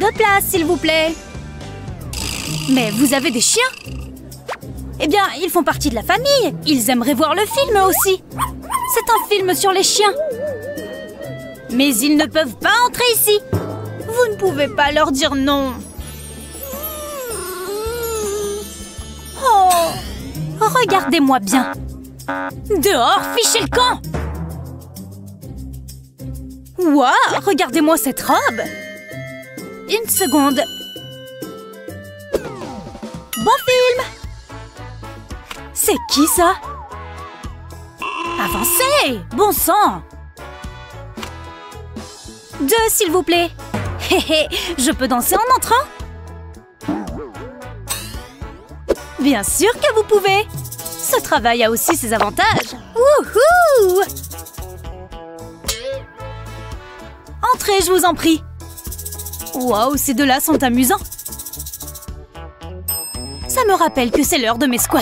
de place, s'il vous plaît. Mais vous avez des chiens? Eh bien, ils font partie de la famille. Ils aimeraient voir le film aussi. C'est un film sur les chiens. Mais ils ne peuvent pas entrer ici. Vous ne pouvez pas leur dire non. Oh, regardez-moi bien. Dehors, fichez le camp. Waouh, regardez-moi cette robe. Une seconde. Bon film. C'est qui ça? Avancez! Bon sang! 2, s'il vous plaît. Hé hé, je peux danser en entrant? Bien sûr que vous pouvez. Ce travail a aussi ses avantages. Wouhou! Entrez, je vous en prie. Waouh, ces deux-là sont amusants. Ça me rappelle que c'est l'heure de mes squats.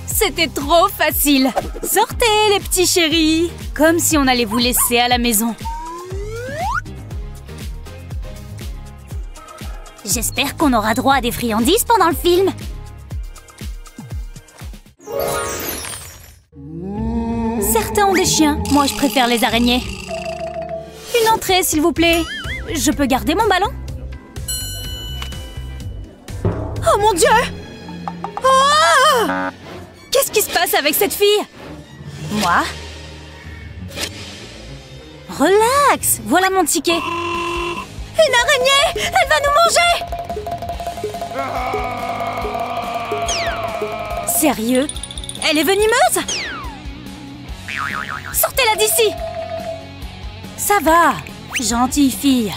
C'était trop facile. Sortez, les petits chéris. Comme si on allait vous laisser à la maison. J'espère qu'on aura droit à des friandises pendant le film. Certains ont des chiens. Moi, je préfère les araignées. Une entrée, s'il vous plaît. Je peux garder mon ballon? Oh mon Dieu! Oh! Qu'est-ce qui se passe avec cette fille? Moi? Relax! Voilà mon ticket. Une araignée! Elle va nous manger! Sérieux? Elle est venimeuse? Sortez-la d'ici! Ça va! Gentille fille.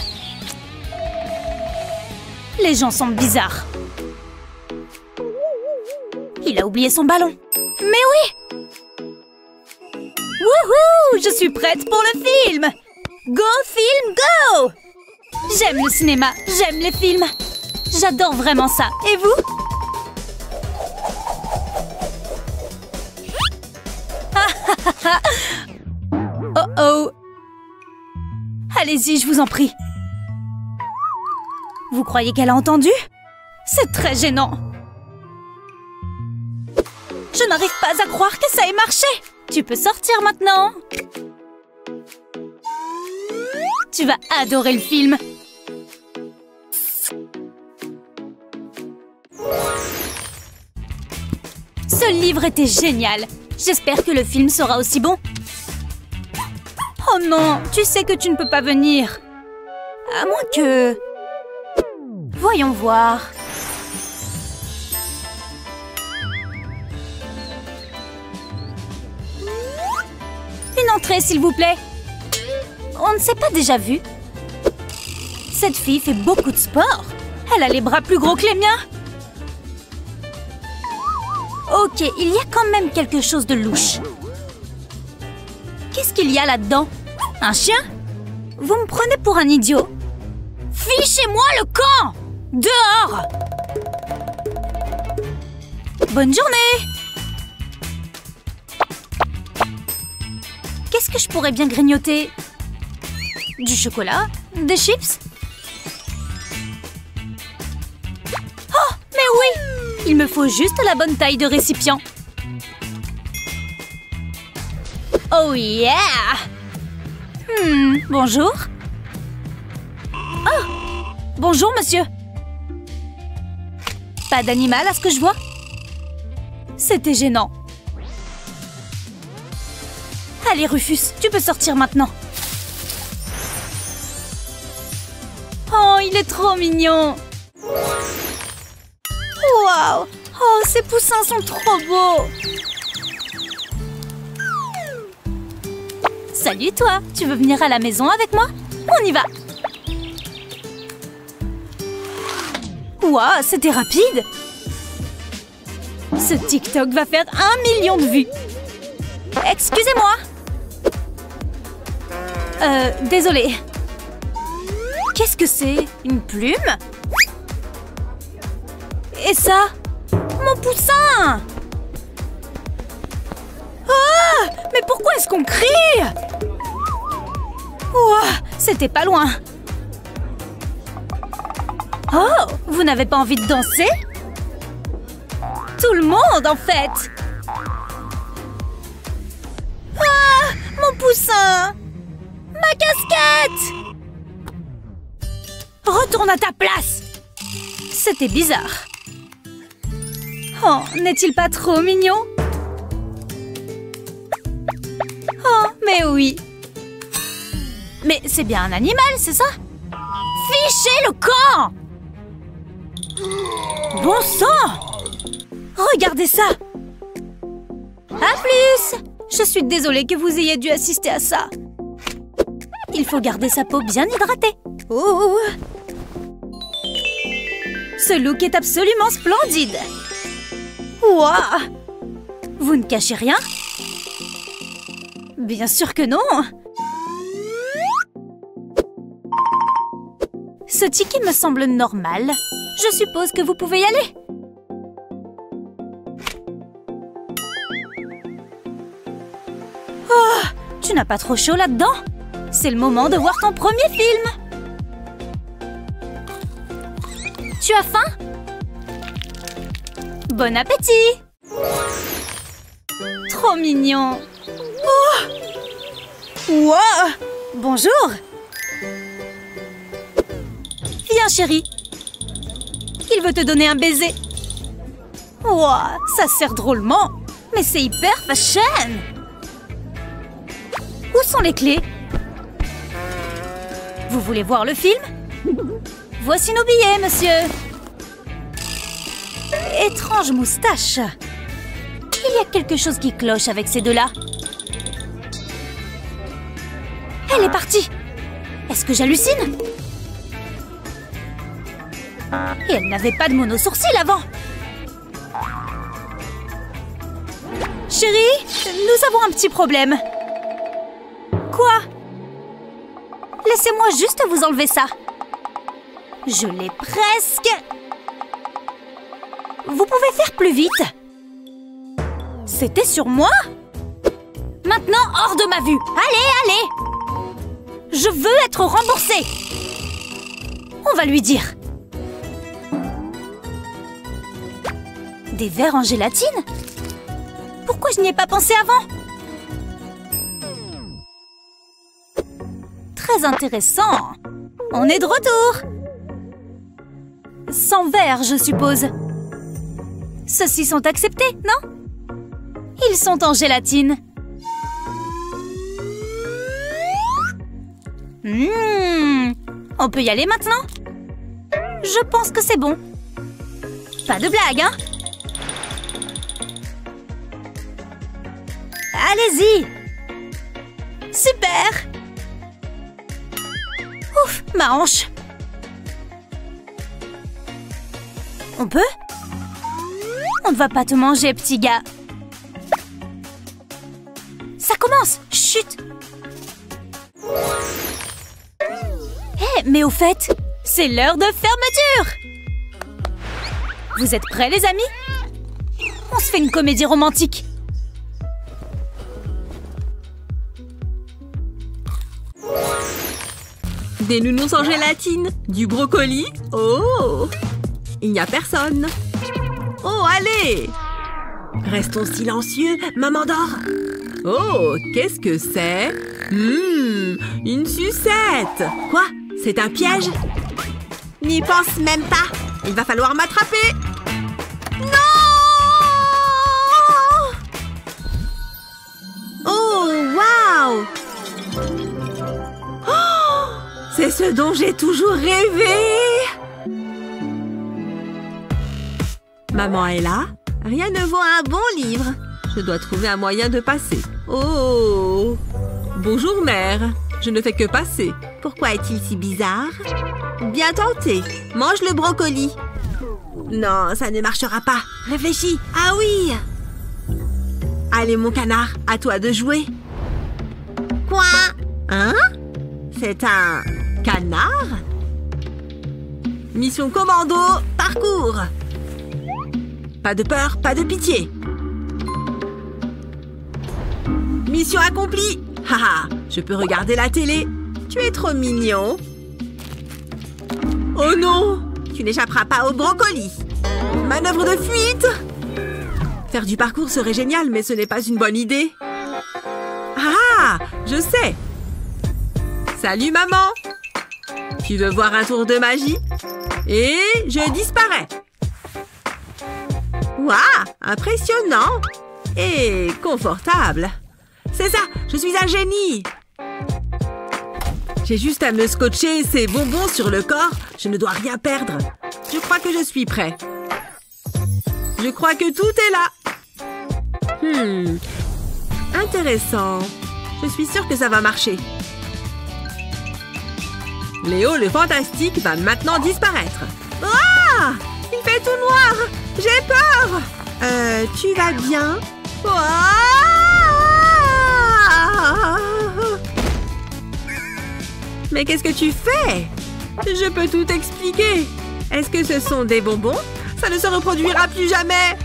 Les gens sont bizarres. Il a oublié son ballon. Mais oui! Wouhou! Je suis prête pour le film! Go film, go! J'aime le cinéma, j'aime les films. J'adore vraiment ça. Et vous? Oh oh! Allez-y, je vous en prie. Vous croyez qu'elle a entendu? C'est très gênant. Je n'arrive pas à croire que ça ait marché. Tu peux sortir maintenant. Tu vas adorer le film. Ce livre était génial. J'espère que le film sera aussi bon. Oh non, tu sais que tu ne peux pas venir. À moins que... Voyons voir. Une entrée, s'il vous plaît. On ne s'est pas déjà vu. Cette fille fait beaucoup de sport. Elle a les bras plus gros que les miens. Ok, il y a quand même quelque chose de louche. Qu'est-ce qu'il y a là-dedans? Un chien? Vous me prenez pour un idiot. Fichez-moi le camp! Dehors! Bonne journée! Qu'est-ce que je pourrais bien grignoter? Du chocolat? Des chips? Oh, mais oui! Il me faut juste la bonne taille de récipient. Oh yeah! Bonjour. Oh! Bonjour, monsieur. Pas d'animal à ce que je vois? C'était gênant. Allez, Rufus, tu peux sortir maintenant. Oh, il est trop mignon. Waouh! Oh, ces poussins sont trop beaux. Salut toi, tu veux venir à la maison avec moi? On y va. Waouh, c'était rapide. Ce TikTok va faire 1 million de vues. Excusez-moi. Désolée. Qu'est-ce que c'est? Une plume? Et ça? Mon poussin! Oh! Mais pourquoi est-ce qu'on crie? Ouah, c'était pas loin. Oh, vous n'avez pas envie de danser? Tout le monde, en fait. Ah, mon poussin! Ma casquette! Retourne à ta place! C'était bizarre. Oh, n'est-il pas trop mignon? Oh, mais oui. Mais c'est bien un animal, c'est ça? Fichez le camp! Bon sang! Regardez ça! À plus! Je suis désolée que vous ayez dû assister à ça. Il faut garder sa peau bien hydratée. Oh! Ce look est absolument splendide. Ouah! Vous ne cachez rien? Bien sûr que non! Ce ticket me semble normal. Je suppose que vous pouvez y aller. Oh, tu n'as pas trop chaud là-dedans? C'est le moment de voir ton premier film. Tu as faim? Bon appétit! Trop mignon! Oh! Wow! Bonjour! Viens, chérie. Il veut te donner un baiser. Wow, ça sert drôlement. Mais c'est hyper fashion. Où sont les clés? Vous voulez voir le film? Voici nos billets, monsieur. Étrange moustache. Il y a quelque chose qui cloche avec ces deux-là. Elle est partie. Est-ce que j'hallucine? Et elle n'avait pas de mono-sourcil avant. Chérie, nous avons un petit problème. Quoi? Laissez-moi juste vous enlever ça. Je l'ai presque. Vous pouvez faire plus vite. C'était sur moi? Maintenant, hors de ma vue. Allez, allez. Je veux être remboursée. On va lui dire. Des verres en gélatine? Pourquoi je n'y ai pas pensé avant? Très intéressant. On est de retour. Sans verre, je suppose. Ceux-ci sont acceptés, non? Ils sont en gélatine. On peut y aller maintenant? Je pense que c'est bon. Pas de blague, hein? Allez-y! Super! Ouf, ma hanche! On peut? On ne va pas te manger, petit gars. Ça commence! Chut! Hé, mais au fait, c'est l'heure de fermeture! Vous êtes prêts, les amis? On se fait une comédie romantique. Des nounous en gélatine, du brocoli. Oh! Il n'y a personne. Oh, allez! Restons silencieux, maman dort. Oh, qu'est-ce que c'est? Une sucette. Quoi? C'est un piège? N'y pense même pas. Il va falloir m'attraper. Non! Oh, waouh! C'est ce dont j'ai toujours rêvé! Maman est là? Rien ne vaut un bon livre. Je dois trouver un moyen de passer. Oh! Bonjour, mère. Je ne fais que passer. Pourquoi est-il si bizarre? Bien tenté. Mange le brocoli. Non, ça ne marchera pas. Réfléchis. Ah oui! Allez, mon canard, à toi de jouer. Quoi? Hein? C'est un canard? Mission commando, parcours! Pas de peur, pas de pitié. Mission accomplie. Haha, je peux regarder la télé. Tu es trop mignon. Oh non! Tu n'échapperas pas au brocoli. Manœuvre de fuite! Faire du parcours serait génial, mais ce n'est pas une bonne idée. Ah! Je sais! Salut, maman! Tu veux voir un tour de magie? Et je disparais. Waouh! Impressionnant! Et confortable. C'est ça! Je suis un génie! J'ai juste à me scotcher ces bonbons sur le corps. Je ne dois rien perdre. Je crois que je suis prêt. Je crois que tout est là. Intéressant. Je suis sûre que ça va marcher. Léo le fantastique va maintenant disparaître. Ah! Il fait tout noir. J'ai peur. Tu vas bien? Mais qu'est-ce que tu fais? Je peux tout expliquer. Est-ce que ce sont des bonbons? Ça ne se reproduira plus jamais.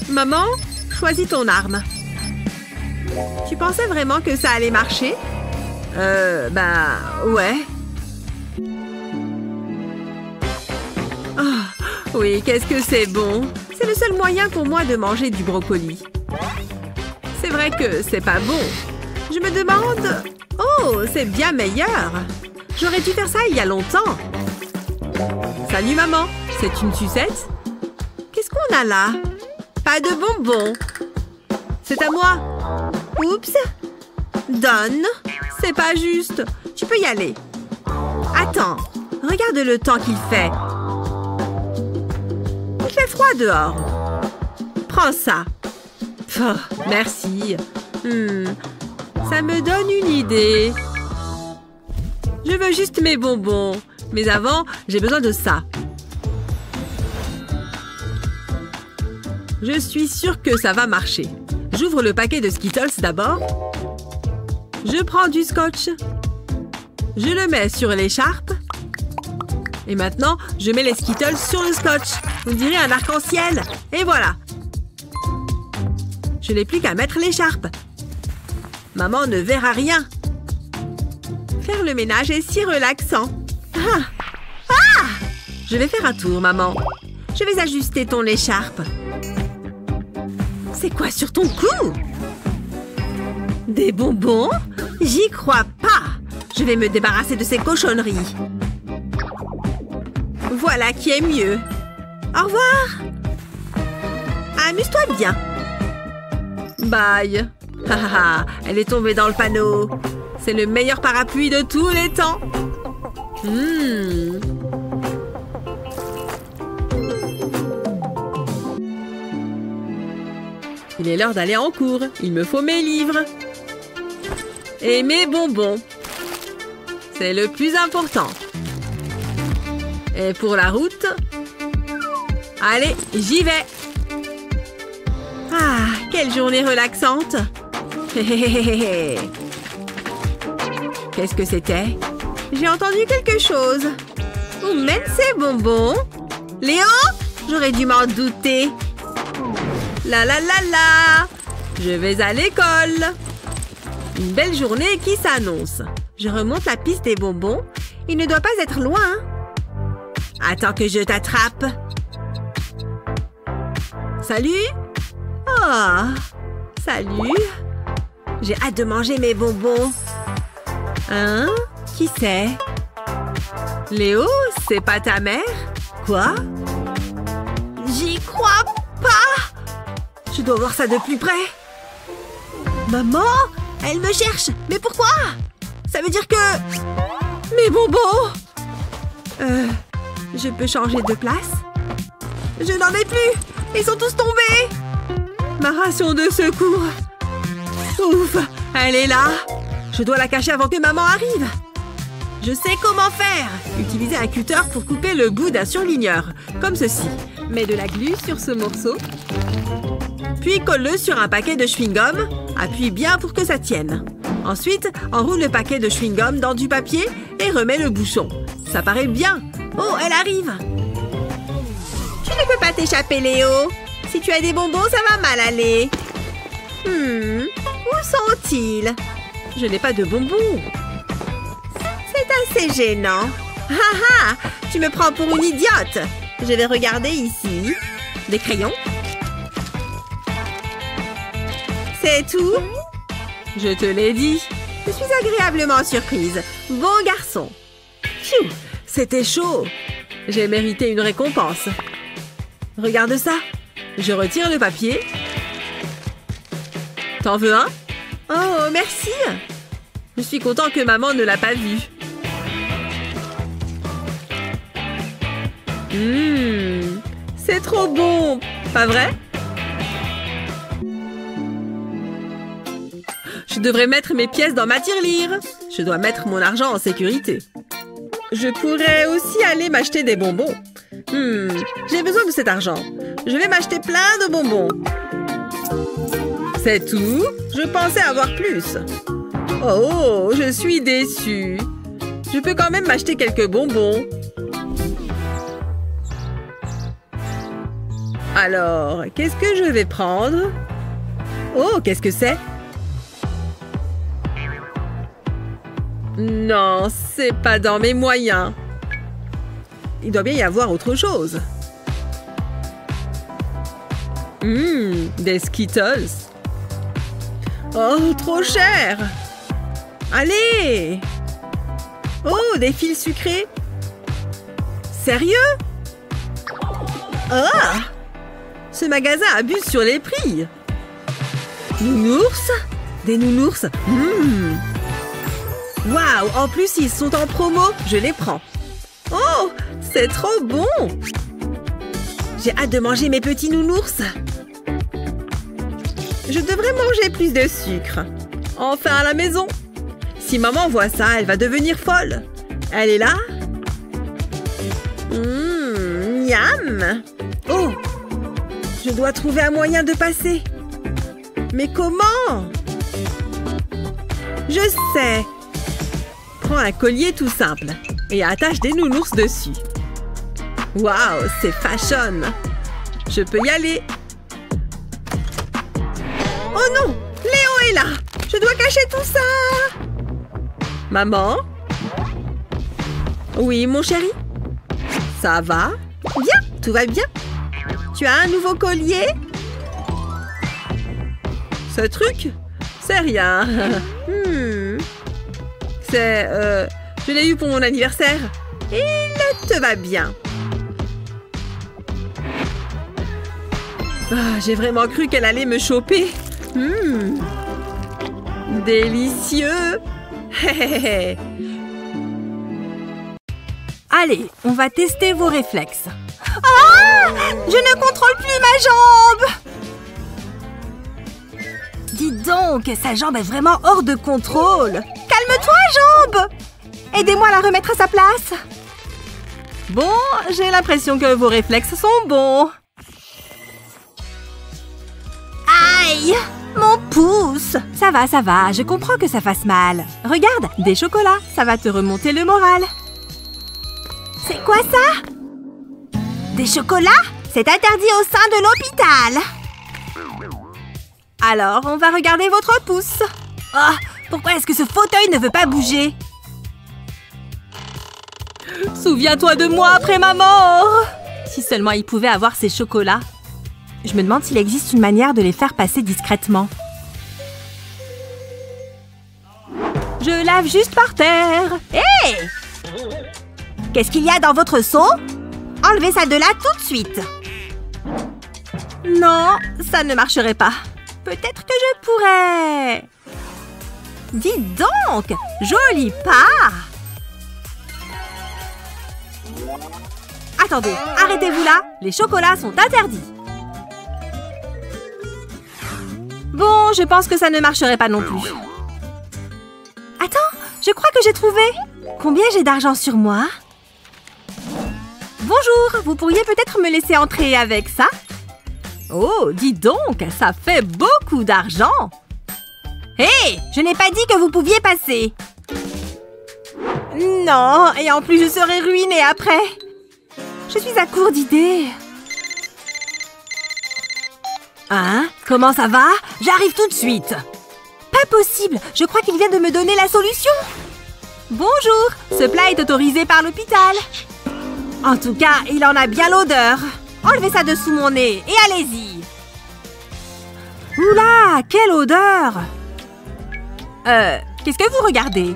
Maman, choisis ton arme. Tu pensais vraiment que ça allait marcher? Ouais. Oh, oui, qu'est-ce que c'est bon. C'est le seul moyen pour moi de manger du brocoli. C'est vrai que c'est pas bon. Je me demande... Oh, c'est bien meilleur. J'aurais dû faire ça il y a longtemps. Salut, maman. C'est une sucette? Qu'est-ce qu'on a là? Pas de bonbons. C'est à moi. Oups. Donne. C'est pas juste. Tu peux y aller. Attends. Regarde le temps qu'il fait. Il fait froid dehors. Prends ça. Oh, merci. Ça me donne une idée. Je veux juste mes bonbons. Mais avant, j'ai besoin de ça. Je suis sûre que ça va marcher. J'ouvre le paquet de Skittles d'abord. Je prends du scotch. Je le mets sur l'écharpe. Et maintenant, je mets les Skittles sur le scotch. On dirait un arc-en-ciel. Et voilà. Je n'ai plus qu'à mettre l'écharpe. Maman ne verra rien. Faire le ménage est si relaxant. Ah! Je vais faire un tour, maman. Je vais ajuster ton écharpe. C'est quoi sur ton cou? Des bonbons? J'y crois pas. Je vais me débarrasser de ces cochonneries. Voilà qui est mieux. Au revoir. Amuse-toi bien. Bye. Elle est tombée dans le panneau. C'est le meilleur parapluie de tous les temps. Il est l'heure d'aller en cours. Il me faut mes livres. Et mes bonbons. C'est le plus important. Et pour la route... Allez, j'y vais. Ah, quelle journée relaxante. Qu'est-ce que c'était? J'ai entendu quelque chose. Où mènent ces bonbons? Léo? J'aurais dû m'en douter. La la la la! Je vais à l'école. Une belle journée qui s'annonce. Je remonte la piste des bonbons. Il ne doit pas être loin. Attends que je t'attrape. Salut? Oh! Salut! J'ai hâte de manger mes bonbons. Hein? Qui c'est? Léo, c'est pas ta mère? Quoi? J'y crois pas! Je dois voir ça de plus près. Maman, elle me cherche. Mais pourquoi? Ça veut dire que... Mes bonbons! Je peux changer de place? Je n'en ai plus! Ils sont tous tombés! Ma ration de secours! Ouf! Elle est là! Je dois la cacher avant que maman arrive! Je sais comment faire! Utiliser un cutter pour couper le bout d'un surligneur. Comme ceci. Mets de la glu sur ce morceau. Puis colle-le sur un paquet de chewing-gum. Appuie bien pour que ça tienne. Ensuite, enroule le paquet de chewing-gum dans du papier et remets le bouchon. Ça paraît bien. Oh, elle arrive! Tu ne peux pas t'échapper, Léo. Si tu as des bonbons, ça va mal aller. Où sont-ils? Je n'ai pas de bonbons. c'est gênant. Ah ah, tu me prends pour une idiote. Je vais regarder ici. Des crayons. C'est tout? Je te l'ai dit. Je suis agréablement surprise. Bon garçon. Pfiou, c'était chaud. J'ai mérité une récompense. Regarde ça. Je retire le papier. T'en veux un? Oh, merci. Je suis content que maman ne l'a pas vu. C'est trop bon, pas vrai? Je devrais mettre mes pièces dans ma tirelire. Je dois mettre mon argent en sécurité. Je pourrais aussi aller m'acheter des bonbons. J'ai besoin de cet argent. Je vais m'acheter plein de bonbons. C'est tout? Je pensais avoir plus. Oh, je suis déçue. Je peux quand même m'acheter quelques bonbons. Alors, qu'est-ce que je vais prendre? Oh, qu'est-ce que c'est? Non, c'est pas dans mes moyens. Il doit bien y avoir autre chose. Des Skittles. Oh, trop cher! Allez! Oh, des fils sucrés! Sérieux? Ah! Ce magasin abuse sur les prix! Nounours? Des nounours? Waouh! En plus, ils sont en promo! Je les prends! Oh! C'est trop bon! J'ai hâte de manger mes petits nounours! Je devrais manger plus de sucre. Enfin à la maison. Si maman voit ça, elle va devenir folle. Elle est là? Miam! Oh! Je dois trouver un moyen de passer. Mais comment? Je sais. Prends un collier tout simple et attache des nounours dessus. Waouh, c'est fashion. Je peux y aller. Oh non! Léo est là! Je dois cacher tout ça! Maman? Oui, mon chéri? Ça va? Bien, tout va bien. Tu as un nouveau collier? Ce truc? C'est rien. Je l'ai eu pour mon anniversaire. Il te va bien. Ah, j'ai vraiment cru qu'elle allait me choper. Délicieux. Allez, on va tester vos réflexes. Ah! Je ne contrôle plus ma jambe! Dis donc, sa jambe est vraiment hors de contrôle. Calme-toi, jambe! Aidez-moi à la remettre à sa place. Bon, j'ai l'impression que vos réflexes sont bons. Aïe! Mon pouce! Ça va, je comprends que ça fasse mal. Regarde, des chocolats, ça va te remonter le moral. C'est quoi ça? Des chocolats? C'est interdit au sein de l'hôpital. Alors, on va regarder votre pouce. Oh, pourquoi est-ce que ce fauteuil ne veut pas bouger? Souviens-toi de moi après ma mort! Si seulement il pouvait avoir ces chocolats. Je me demande s'il existe une manière de les faire passer discrètement. Je lave juste par terre. Hé! Qu'est-ce qu'il y a dans votre seau? Enlevez ça de là tout de suite. Non, ça ne marcherait pas. Peut-être que je pourrais... Dis donc! Joli pas! Attendez, arrêtez-vous là. Les chocolats sont interdits. Bon, je pense que ça ne marcherait pas non plus. Attends, je crois que j'ai trouvé. Combien j'ai d'argent sur moi? Bonjour, vous pourriez peut-être me laisser entrer avec ça? Oh, dis donc, ça fait beaucoup d'argent. Hé, je n'ai pas dit que vous pouviez passer. Non, et en plus je serai ruinée après. Je suis à court d'idées. Hein? Comment ça va? J'arrive tout de suite. Pas possible, je crois qu'il vient de me donner la solution. Bonjour, ce plat est autorisé par l'hôpital. En tout cas, il en a bien l'odeur. Enlevez ça de sous mon nez et allez-y. Oula, quelle odeur! Qu'est-ce que vous regardez?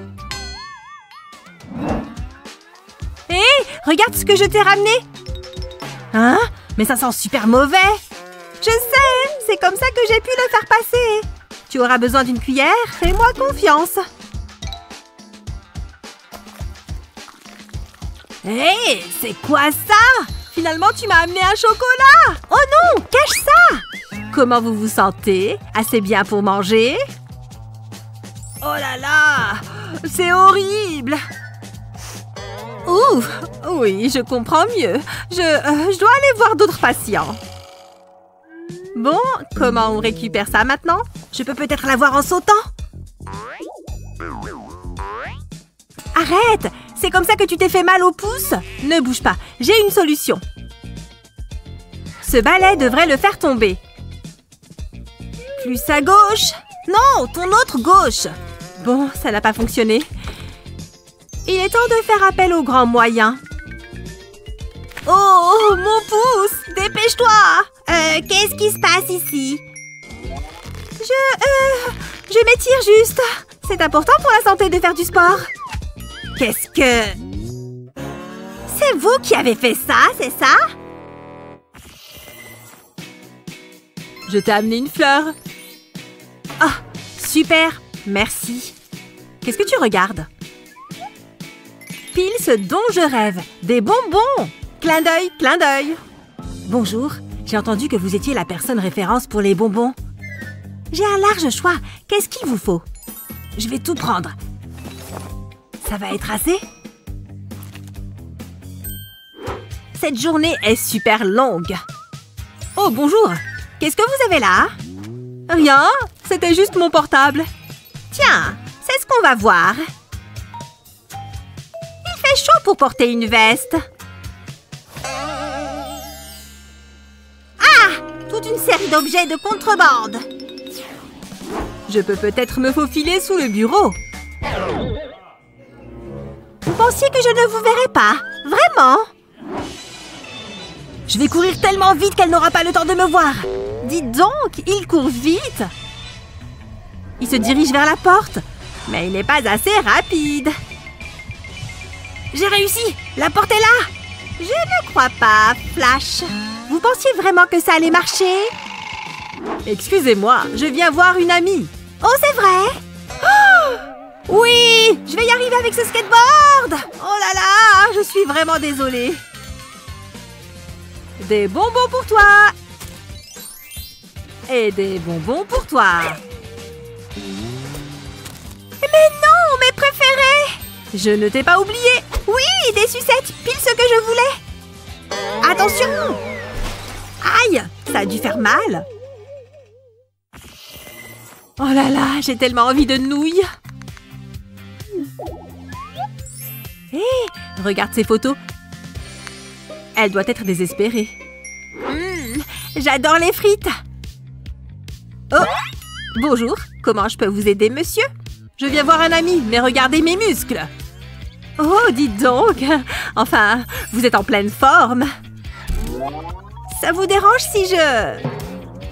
Hé, regarde ce que je t'ai ramené! Hein? Mais ça sent super mauvais! Je sais, c'est comme ça que j'ai pu le faire passer. Tu auras besoin d'une cuillère, fais-moi confiance. Hé, c'est quoi ça? Finalement, tu m'as amené un chocolat! Oh non, cache ça! Comment vous vous sentez? Assez bien pour manger? Oh là là! C'est horrible! Ouf! Oui, je comprends mieux. Je dois aller voir d'autres patients. Bon, comment on récupère ça maintenant? Je peux peut-être l'avoir en sautant? Arrête! C'est comme ça que tu t'es fait mal au pouce? Ne bouge pas, j'ai une solution. Ce balai devrait le faire tomber. Plus à gauche. Non, ton autre gauche. Bon, ça n'a pas fonctionné. Il est temps de faire appel aux grands moyens. Oh, mon pouce! Dépêche-toi! Qu'est-ce qui se passe ici? Je m'étire juste. C'est important pour la santé de faire du sport. Qu'est-ce que... C'est vous qui avez fait ça, c'est ça? Je t'ai amené une fleur. Ah, super, merci. Qu'est-ce que tu regardes? Pile ce dont je rêve. Des bonbons. Clin d'œil, clin d'œil. Bonjour, j'ai entendu que vous étiez la personne référence pour les bonbons. J'ai un large choix. Qu'est-ce qu'il vous faut? Je vais tout prendre. Ça va être assez? Cette journée est super longue. Oh, bonjour. Qu'est-ce que vous avez là? Rien, c'était juste mon portable. Tiens, c'est ce qu'on va voir. Il fait chaud pour porter une veste. Ah! Toute une série d'objets de contrebande. Je peux peut-être me faufiler sous le bureau. Vous pensiez que je ne vous verrais pas? Vraiment? Je vais courir tellement vite qu'elle n'aura pas le temps de me voir. Dites donc, il court vite. Il se dirige vers la porte, mais il n'est pas assez rapide. J'ai réussi! La porte est là! Je ne crois pas, Flash. Vous pensiez vraiment que ça allait marcher? Excusez-moi, je viens voir une amie. Oh, c'est vrai? Oh! Oui! Je vais y arriver avec ce skateboard! Oh là là! Je suis vraiment désolée. Des bonbons pour toi! Et des bonbons pour toi! Mais non! Mes préférés! Je ne t'ai pas oublié! Oui! Des sucettes! Pile ce que je voulais! Attention! Aïe! Ça a dû faire mal! Oh là là! J'ai tellement envie de nouilles! Hé! Regarde ces photos! Elle doit être désespérée. J'adore les frites! Oh! Bonjour! Comment je peux vous aider, monsieur? Je viens voir un ami, mais regardez mes muscles! Oh, dites donc! Enfin, vous êtes en pleine forme! Ça vous dérange si je...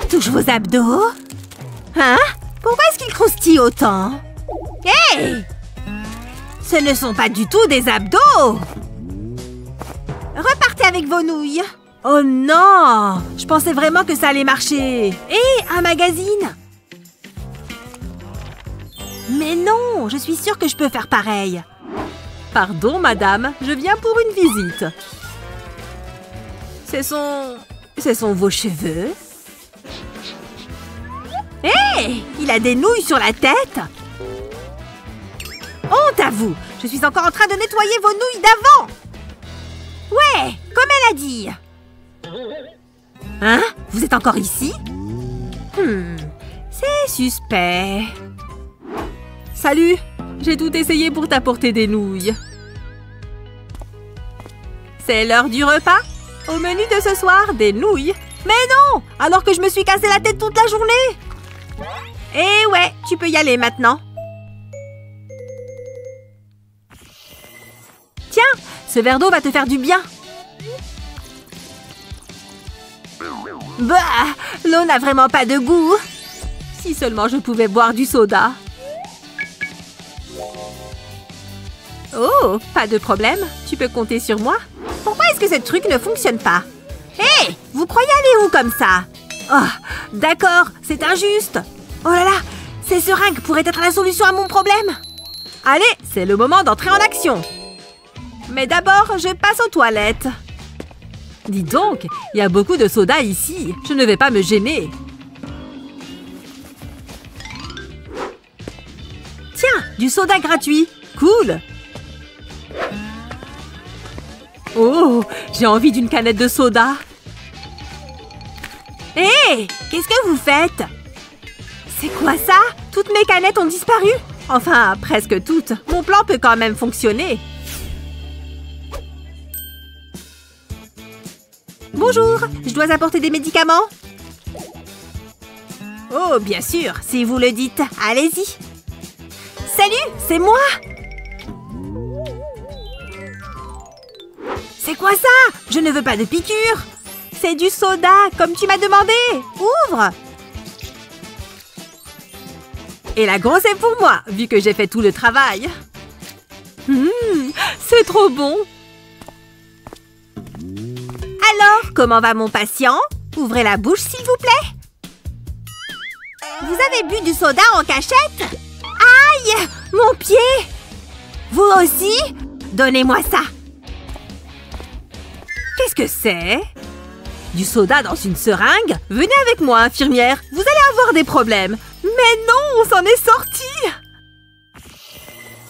touche vos abdos? Hein? Pourquoi est-ce qu'ils croustillent autant? Hey! Ce ne sont pas du tout des abdos! Repartez avec vos nouilles! Oh non! Je pensais vraiment que ça allait marcher! Hé, un magazine! Mais non! Je suis sûre que je peux faire pareil! Pardon, madame, je viens pour une visite. Ce sont vos cheveux? Hé! Il a des nouilles sur la tête! Honte à vous! Je suis encore en train de nettoyer vos nouilles d'avant! Ouais! Comme elle a dit! Hein? Vous êtes encore ici? C'est suspect. Salut! J'ai tout essayé pour t'apporter des nouilles. C'est l'heure du repas? Au menu de ce soir, des nouilles. Mais non! Alors que je me suis cassé la tête toute la journée! Eh ouais, tu peux y aller maintenant. Ce verre d'eau va te faire du bien. Bah, l'eau n'a vraiment pas de goût. Si seulement je pouvais boire du soda. Oh, pas de problème. Tu peux compter sur moi. Pourquoi est-ce que ce truc ne fonctionne pas? Hé, vous croyez aller où comme ça? Oh, d'accord, c'est injuste. Oh là là, ces seringues pourraient être la solution à mon problème. Allez, c'est le moment d'entrer en action. Mais d'abord, je passe aux toilettes. Dis donc, il y a beaucoup de soda ici. Je ne vais pas me gêner. Tiens, du soda gratuit. Cool. Oh, j'ai envie d'une canette de soda. Hé, qu'est-ce que vous faites? C'est quoi ça? Toutes mes canettes ont disparu? Enfin, presque toutes. Mon plan peut quand même fonctionner. Bonjour, je dois apporter des médicaments? Oh, bien sûr, si vous le dites. Allez-y. Salut, c'est moi! C'est quoi ça? Je ne veux pas de piqûre. C'est du soda, comme tu m'as demandé. Ouvre! Et la grosse est pour moi, vu que j'ai fait tout le travail. C'est trop bon. Alors, comment va mon patient? Ouvrez la bouche, s'il vous plaît. Vous avez bu du soda en cachette? Aïe! Mon pied! Vous aussi? Donnez-moi ça. Qu'est-ce que c'est? Du soda dans une seringue? Venez avec moi, infirmière. Vous allez avoir des problèmes. Mais non, on s'en est sorti!